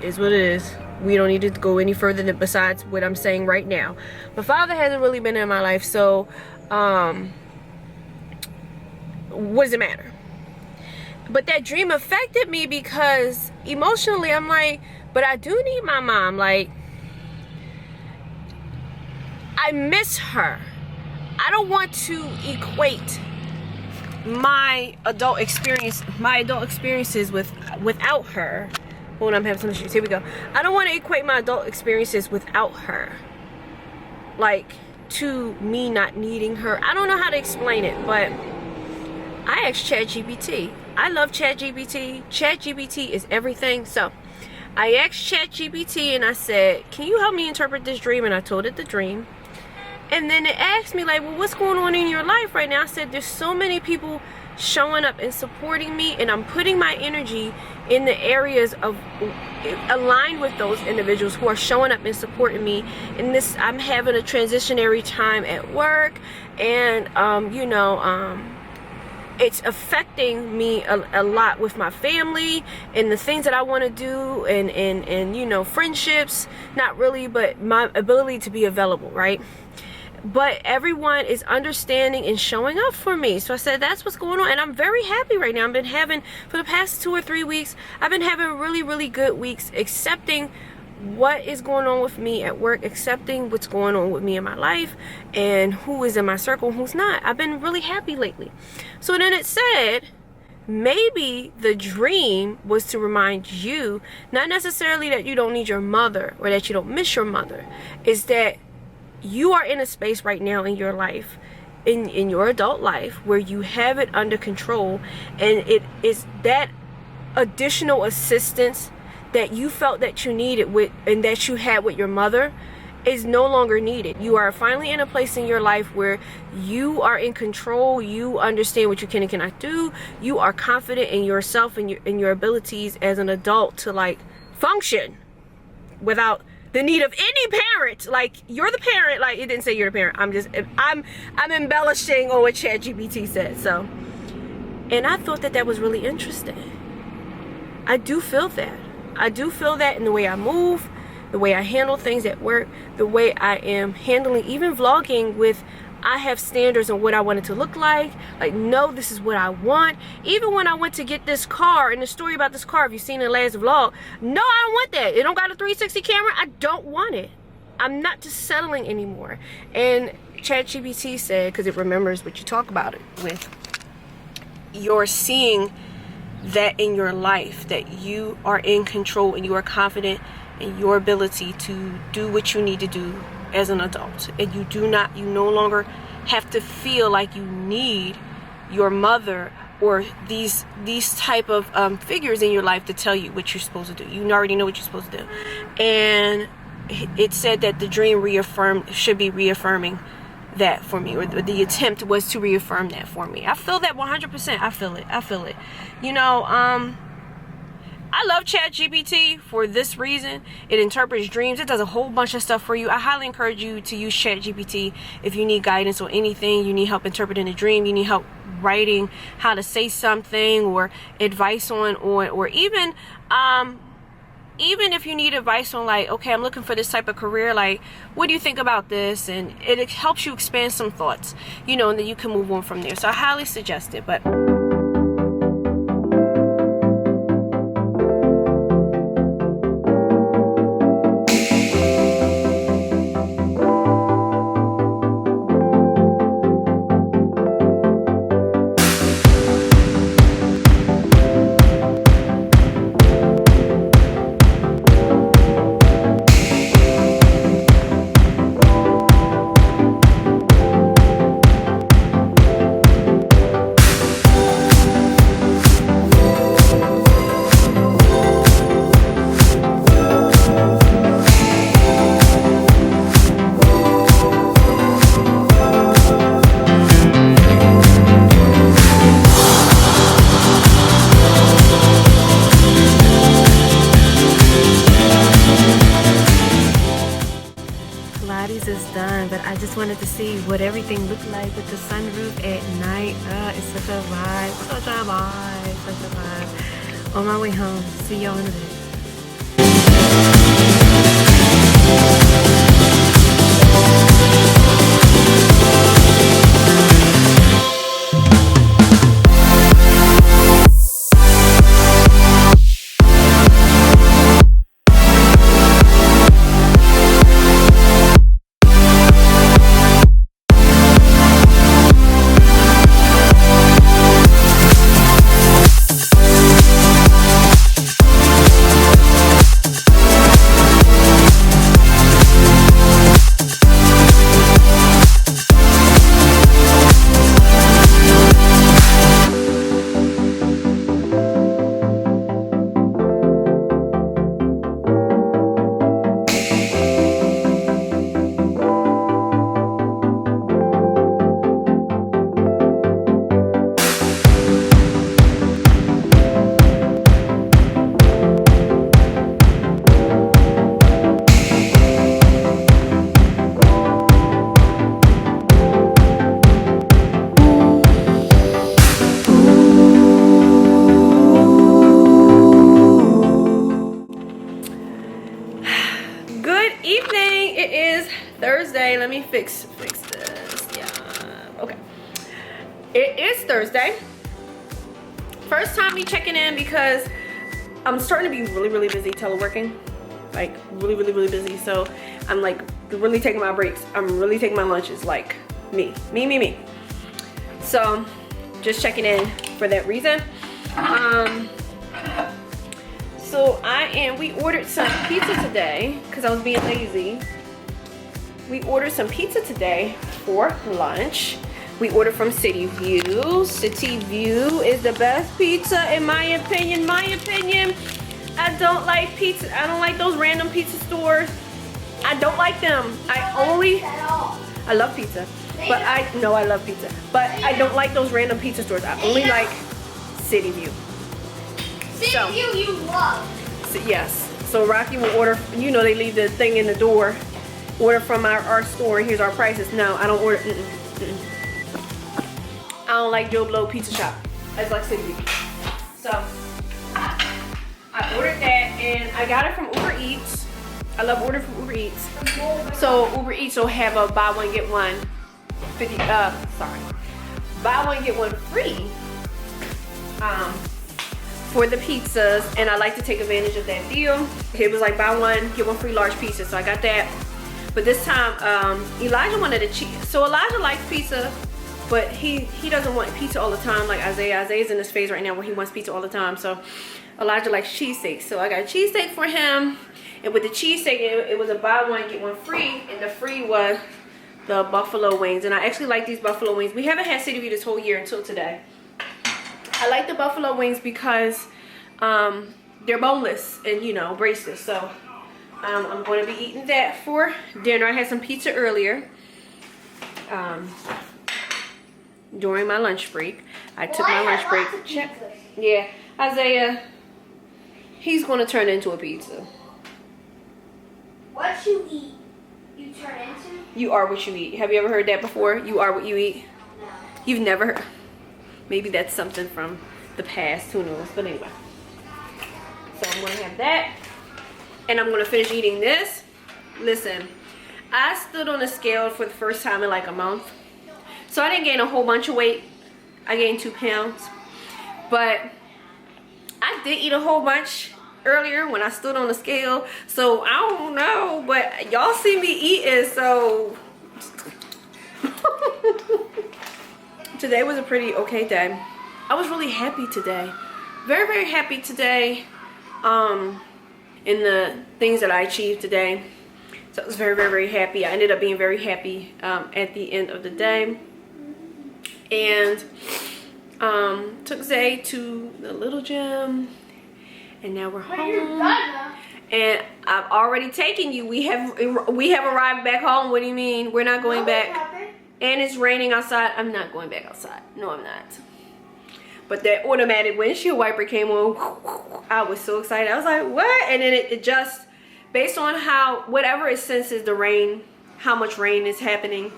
Is what it is. We don't need to go any further than besides what I'm saying right now. My father hasn't really been in my life, so what does it matter? But that dream affected me because emotionally I'm like, but I do need my mom. Like, I miss her. I don't want to equate my adult experiences without her. Hold on, I'm having some issues. Here we go. I don't want to equate my adult experiences without her, like, to me not needing her. I don't know how to explain it, but I asked ChatGPT. I love ChatGPT. ChatGPT is everything. So I asked ChatGPT and I said, can you help me interpret this dream? And I told it the dream. And then it asked me, like, well, what's going on in your life right now? I said, there's so many people showing up and supporting me, and I'm putting my energy in the areas of aligned with those individuals who are showing up and supporting me. In this, I'm having a transitionary time at work, and it's affecting me a lot with my family and the things that I want to do, and you know, friendships, not really, but my ability to be available, right? But everyone is understanding and showing up for me. So I said, that's what's going on. And I'm very happy right now. I've been having, for the past 2 or 3 weeks, I've been having really, really good weeks, accepting what is going on with me at work, accepting what's going on with me in my life, and who is in my circle and who's not. I've been really happy lately. So then it said, maybe the dream was to remind you, not necessarily that you don't need your mother or that you don't miss your mother, is that you are in a space right now in your life, in your adult life, where you have it under control, and it is that additional assistance that you felt that you needed with, and that you had with your mother, is no longer needed. You are finally in a place in your life where you are in control. You understand what you can and cannot do. You are confident in yourself and your abilities as an adult to, like, function without the need of any parent. Like, you're the parent. Like, it didn't say you're the parent. I'm embellishing on what ChatGPT said. So, and I thought that was really interesting. I do feel that. I do feel that in the way I move, the way I handle things at work, the way I am handling even vlogging with, I have standards on what I want it to look like. Like, no, this is what I want. Even when I went to get this car, and the story about this car, if you've seen the last vlog, no, I don't want that. It don't got a 360 camera. I don't want it. I'm not just settling anymore. And ChatGPT said, because it remembers what you talk about it with, you're seeing that in your life, that you are in control and you are confident and your ability to do what you need to do as an adult. And you no longer have to feel like you need your mother or these type of figures in your life to tell you what you're supposed to do. You already know what you're supposed to do. And it said that the dream should be reaffirming that for me, or the attempt was to reaffirm that for me. I feel that 100%. I feel it. You know, I love ChatGPT for this reason. It interprets dreams. It does a whole bunch of stuff for you. I highly encourage you to use ChatGPT if you need guidance on anything. You need help interpreting a dream. You need help writing how to say something, or advice on or even if you need advice on, like, okay, I'm looking for this type of career, like, what do you think about this? And it helps you expand some thoughts, you know, and then you can move on from there. So I highly suggest it. But is done, but I just wanted to see what everything looked like with the sunroof at night. It's such a vibe, such a vibe. On my way home, see y'all in a bit. Thursday. Let me fix this. Yeah. Okay. It is Thursday. First time me checking in because I'm starting to be really busy teleworking. Like really busy. So I'm like really taking my breaks. I'm really taking my lunches. Like me. So just checking in for that reason. So we ordered some pizza today because I was being lazy. We ordered some pizza today for lunch. We ordered from City View. City View is the best pizza in my opinion. I don't like pizza. I don't like those random pizza stores. I don't like them. I love pizza. But I love pizza. But I don't like those random pizza stores. I only like City View. City View you love. So, yes. So Rocky will order, you know they leave the thing in the door. Order from our store and here's our prices. No, I don't order. I don't like Joe Blow Pizza Shop. I just like City View. So I ordered that and I got it from Uber Eats. I love ordering from Uber Eats. So Uber Eats will have a buy one get one buy one get one free for the pizzas, and I like to take advantage of that deal. It was like buy one get one free large pizza, so I got that. But this time Elijah wanted a cheese. So Elijah likes pizza but he doesn't want pizza all the time like Isaiah. Isaiah's in this phase right now where he wants pizza all the time. So Elijah likes cheesesteak. So I got a cheesesteak for him. And with the cheesesteak, it was a buy one, get one free. And the free was the buffalo wings. And I actually like these buffalo wings. We haven't had City View this whole year until today. I like the buffalo wings because they're boneless and, you know, braceless. So I'm going to be eating that for dinner. I had some pizza earlier. During my lunch break. I took my lunch break. Yeah, Isaiah, he's going to turn into a pizza. What you eat, you turn into? You are what you eat. Have you ever heard that before? You are what you eat? No. You've never heard? Maybe that's something from the past. Who knows? But anyway. So I'm going to have that. And I'm going to finish eating this. Listen, I stood on a scale for the first time in like a month. So I didn't gain a whole bunch of weight. I gained 2 pounds. But I did eat a whole bunch earlier when I stood on the scale. So I don't know. But y'all see me eating. So today was a pretty okay day. I was really happy today. Very, very happy today. In the things that I achieved today. So I was very, very, very happy. I ended up being very happy at the end of the day. And took Zay to the little gym. And now we're home. And I've already taken you. We have arrived back home. What do you mean? We're not going back. And it's raining outside. I'm not going back outside. No, I'm not. But that automatic windshield wiper came on. I was so excited. I was like, what? And then it just, based on how, whatever it senses the rain, how much rain is happening,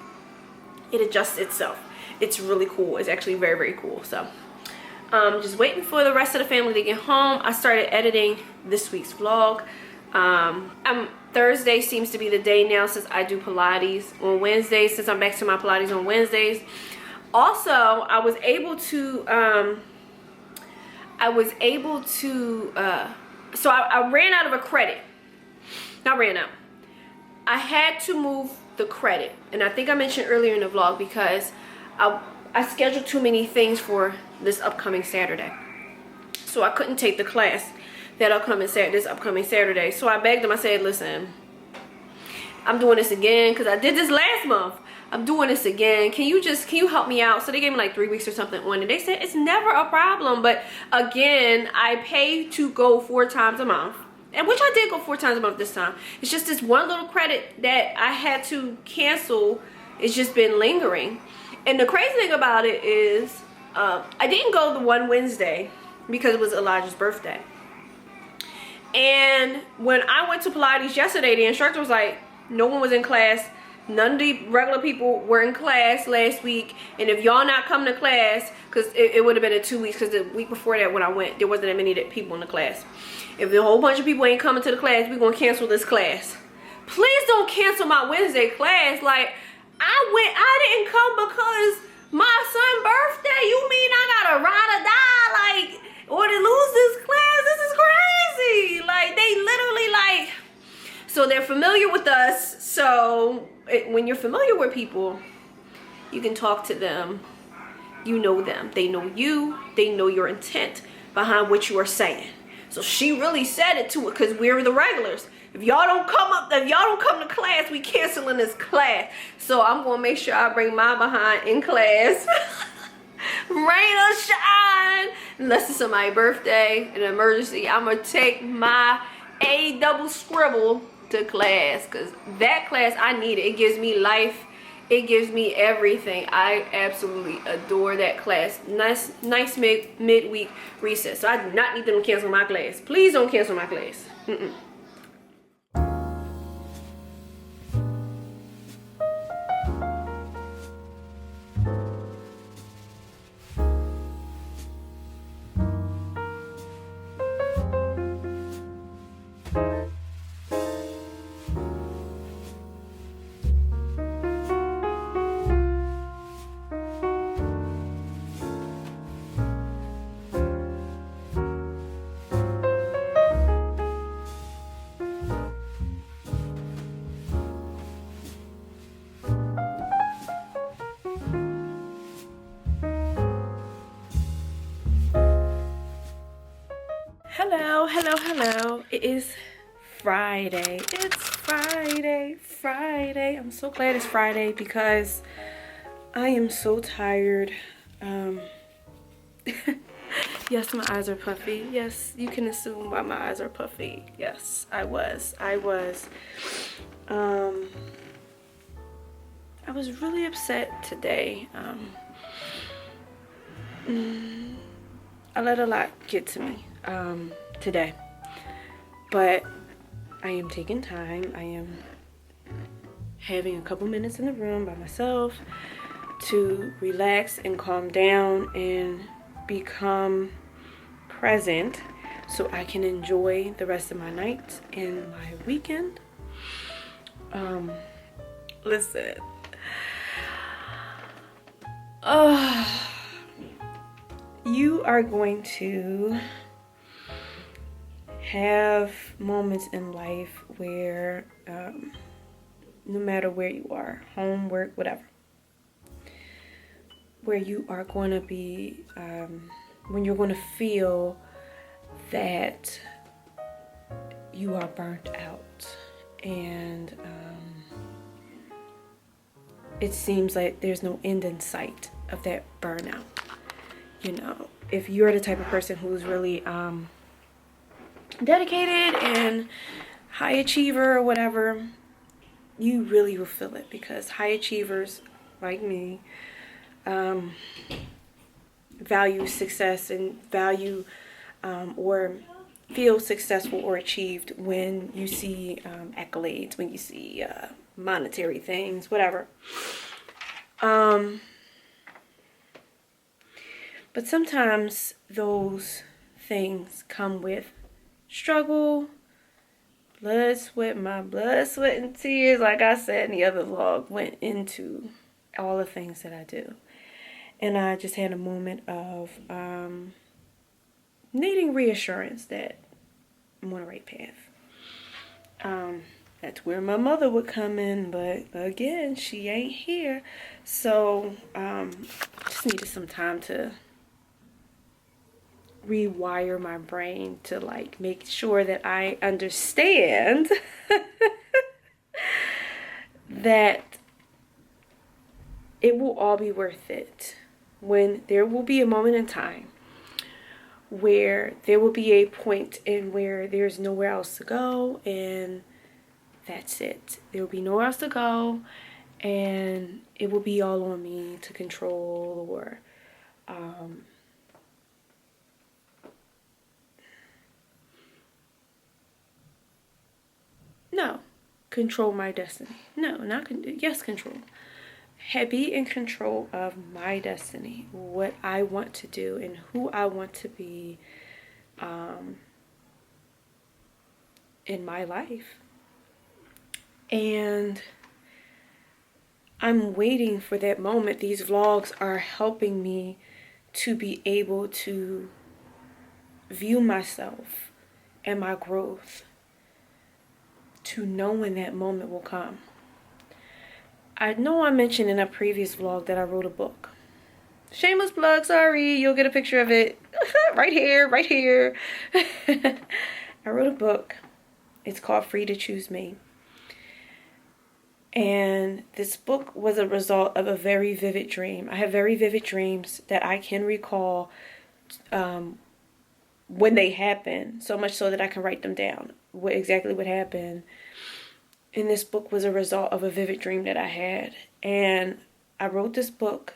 it adjusts itself. It's really cool. It's actually very, very cool. So just waiting for the rest of the family to get home. I started editing this week's vlog. Thursday seems to be the day now since I do Pilates on Wednesdays, since I'm back to my Pilates on Wednesdays. Also, I was able to so I ran out of a credit. Not ran out. I had to move the credit. And I think I mentioned earlier in the vlog because I scheduled too many things for this upcoming Saturday. So I couldn't take the class this upcoming Saturday. So I begged them. I said, listen, I'm doing this again because I did this last month. I'm doing this again. Can you help me out? So they gave me like 3 weeks or something on it. They said it's never a problem. But again, I pay to go 4 times a month. And which I did go 4 times a month this time. It's just this one little credit that I had to cancel. It's just been lingering. And the crazy thing about it is I didn't go the one Wednesday because it was Elijah's birthday. And when I went to Pilates yesterday, the instructor was like, no one was in class. None of the regular people were in class last week. And if y'all not coming to class, because it would have been in 2 weeks, because the week before that when I went, there wasn't that many people in the class. If the whole bunch of people ain't coming to the class, we're going to cancel this class. Please don't cancel my Wednesday class. Like, I didn't come because my son's birthday. You mean I got to ride or die, like, or to lose this class? This is crazy. Like, they literally, like, so they're familiar with us. So when you're familiar with people, you can talk to them. You know them. They know you. They know your intent behind what you are saying. So she really said it to it because we're the regulars. If y'all don't come to class, we canceling this class. So I'm gonna make sure I bring my behind in class. Rain or shine, unless it's somebody's birthday, an emergency, I'm gonna take my A double scribble to class because that class I need it. It gives me life. It gives me everything. I absolutely adore that class. Nice midweek recess. So I do not need them to cancel my class. Please don't cancel my class. Hello. It is Friday. It's Friday. I'm so glad it's Friday because I am so tired. Yes, my eyes are puffy. Yes, you can assume why my eyes are puffy. Yes, I was really upset today. I let a lot get to me today, but I am taking time. I am having a couple minutes in the room by myself to relax and calm down and become present so I can enjoy the rest of my night and my weekend. Listen. You are going to have moments in life where no matter where you are, home, work, whatever, where you are going to be, when you're going to feel that you are burnt out and it seems like there's no end in sight of that burnout. You know, if you're the type of person who's really dedicated and high achiever or whatever, you really will feel it, because high achievers like me value success and value or feel successful or achieved when you see accolades, when you see monetary things, whatever. But sometimes those things come with struggle, blood, sweat. My blood, sweat, and tears, like I said in the other vlog, went into all the things that I do. And I just had a moment of needing reassurance that I'm on the right path. That's where my mother would come in, but again, she ain't here. So just needed some time to rewire my brain to like make sure that I understand that it will all be worth it, when there will be a moment in time where there will be a point in where there's nowhere else to go, and that's it. There will be nowhere else to go, and it will be all on me to control, or no, control my destiny. No, not yes, control. Be in control of my destiny, what I want to do and who I want to be in my life. And I'm waiting for that moment. These vlogs are helping me to be able to view myself and my growth, to know when that moment will come. I know I mentioned in a previous vlog that I wrote a book. Shameless plug, sorry, you'll get a picture of it right here. I wrote a book. It's called Free to Choose Me. And this book was a result of a very vivid dream. I have very vivid dreams that I can recall when they happen, so much so that I can write them down, exactly what happened. And this book was a result of a vivid dream that I had. And I wrote this book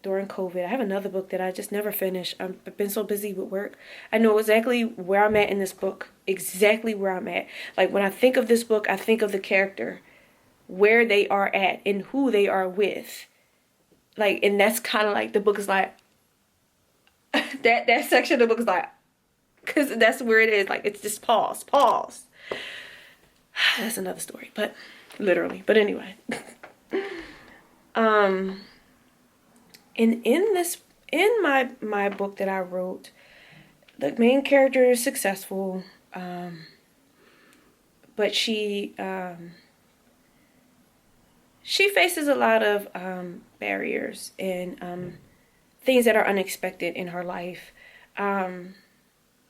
during COVID. I have another book that I just never finished. I've been so busy with work. I know exactly where I'm at in this book, exactly where I'm at. Like when I think of this book, I think of the character, where they are at and who they are with. Like, and that's kind of like the book is like, that section of the book is like, because that's where it is. Like, it's just pause. That's another story, but literally. But anyway, and in my book that I wrote, the main character is successful, but she faces a lot of barriers and things that are unexpected in her life.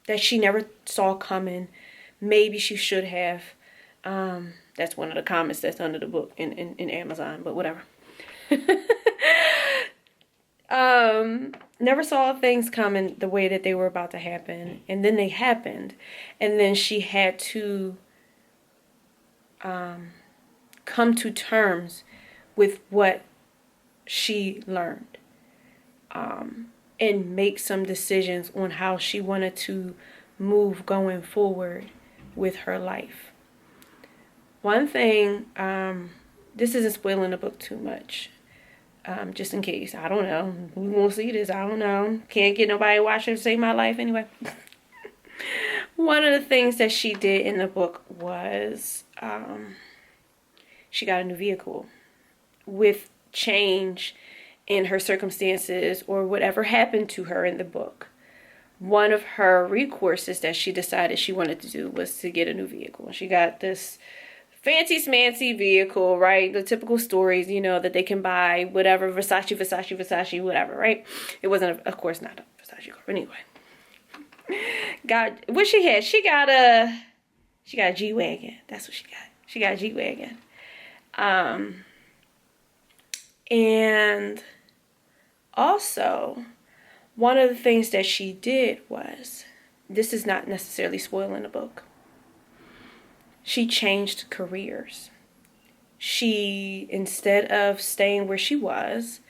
that she never saw coming. Maybe she should have. That's one of the comments that's under the book in Amazon, but whatever. Never saw things coming the way that they were about to happen, and then they happened, and then she had to come to terms with what she learned, and make some decisions on how she wanted to move going forward with her life. One thing, this isn't spoiling the book too much, just in case. I don't know. We won't see this. I don't know. Can't get nobody watching to save my life anyway. One of the things that she did in the book was she got a new vehicle. With change in her circumstances or whatever happened to her in the book, one of her recourses that she decided she wanted to do was to get a new vehicle. She got this fancy smancy vehicle, right? The typical stories, you know, that they can buy, whatever, Versace, whatever, right? It wasn't, of course, not a Versace car, but anyway. What she had? She got a G-Wagon. That's what she got. She got a G-Wagon. And also, one of the things that she did was, this is not necessarily spoiling the book, she changed careers. She, instead of staying where she was,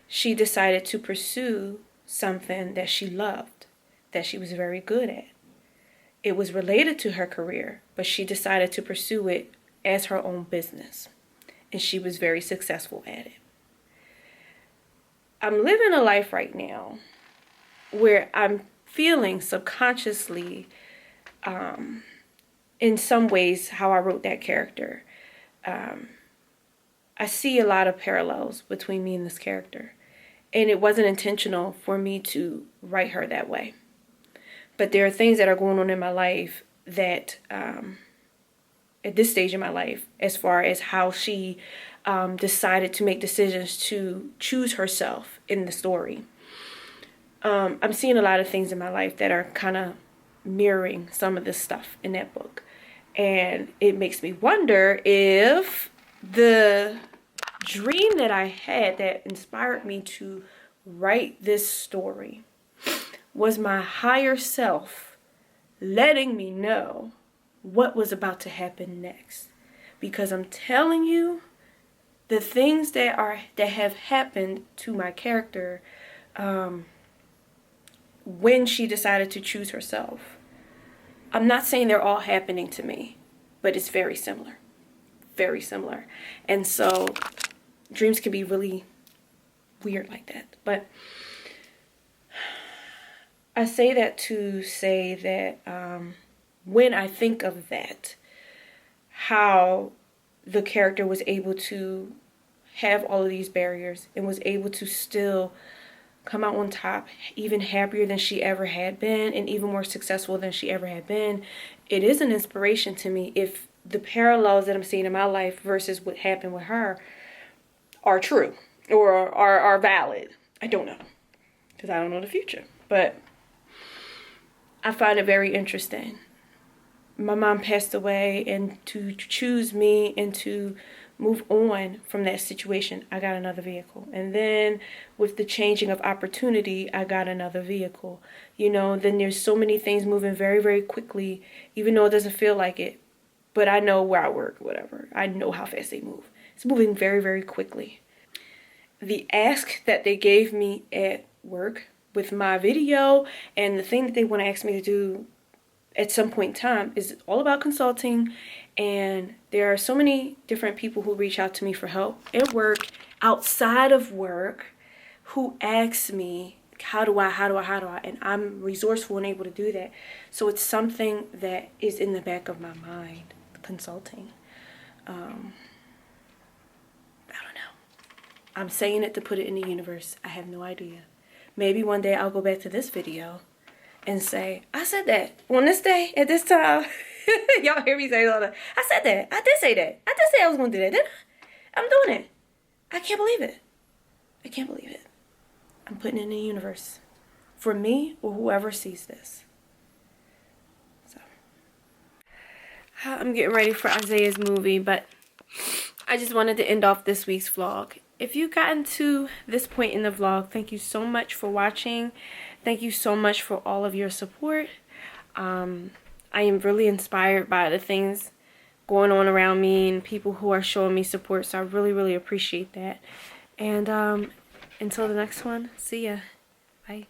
she decided to pursue something that she loved, that she was very good at. It was related to her career, but she decided to pursue it as her own business. And she was very successful at it. I'm living a life right now where I'm feeling subconsciously, in some ways, how I wrote that character. I see a lot of parallels between me and this character. And it wasn't intentional for me to write her that way. But there are things that are going on in my life that, at this stage in my life, as far as how she decided to make decisions to choose herself in the story. I'm seeing a lot of things in my life that are kind of mirroring some of this stuff in that book. And it makes me wonder if the dream that I had that inspired me to write this story was my higher self letting me know what was about to happen next. Because I'm telling you, the things that have happened to my character when she decided to choose herself, I'm not saying they're all happening to me, but it's very similar. Very similar. And so dreams can be really weird like that. But I say that to say that when I think of that, how the character was able to have all of these barriers and was able to still come out on top, even happier than she ever had been and even more successful than she ever had been, it is an inspiration to me if the parallels that I'm seeing in my life versus what happened with her are true or are valid. I don't know, because I don't know the future, but I find it very interesting. My mom passed away, and to choose me and to move on from that situation, I got another vehicle. And then with the changing of opportunity, I got another vehicle. You know, then there's so many things moving very, very quickly, even though it doesn't feel like it. But I know where I work, whatever. I know how fast they move. It's moving very, very quickly. The ask that they gave me at work with my video and the thing that they want to ask me to do at some point in time is all about consulting. And there are so many different people who reach out to me for help at work, outside of work, who ask me, how do I, and I'm resourceful and able to do that. So it's something that is in the back of my mind, consulting. I don't know. I'm saying it to put it in the universe. I have no idea. Maybe one day I'll go back to this video and say, I said that on this day at this time. Y'all hear me say all that. I said that. I did say that. I did say I was going to do that, didn't I? I'm doing it. I can't believe it. I can't believe it. I'm putting it in the universe for me or whoever sees this. I'm getting ready for Isaiah's movie, but I just wanted to end off this week's vlog. If you've gotten to this point in the vlog, thank you so much for watching. Thank you so much for all of your support. I am really inspired by the things going on around me and people who are showing me support, so I really, really appreciate that. And until the next one, see ya. Bye.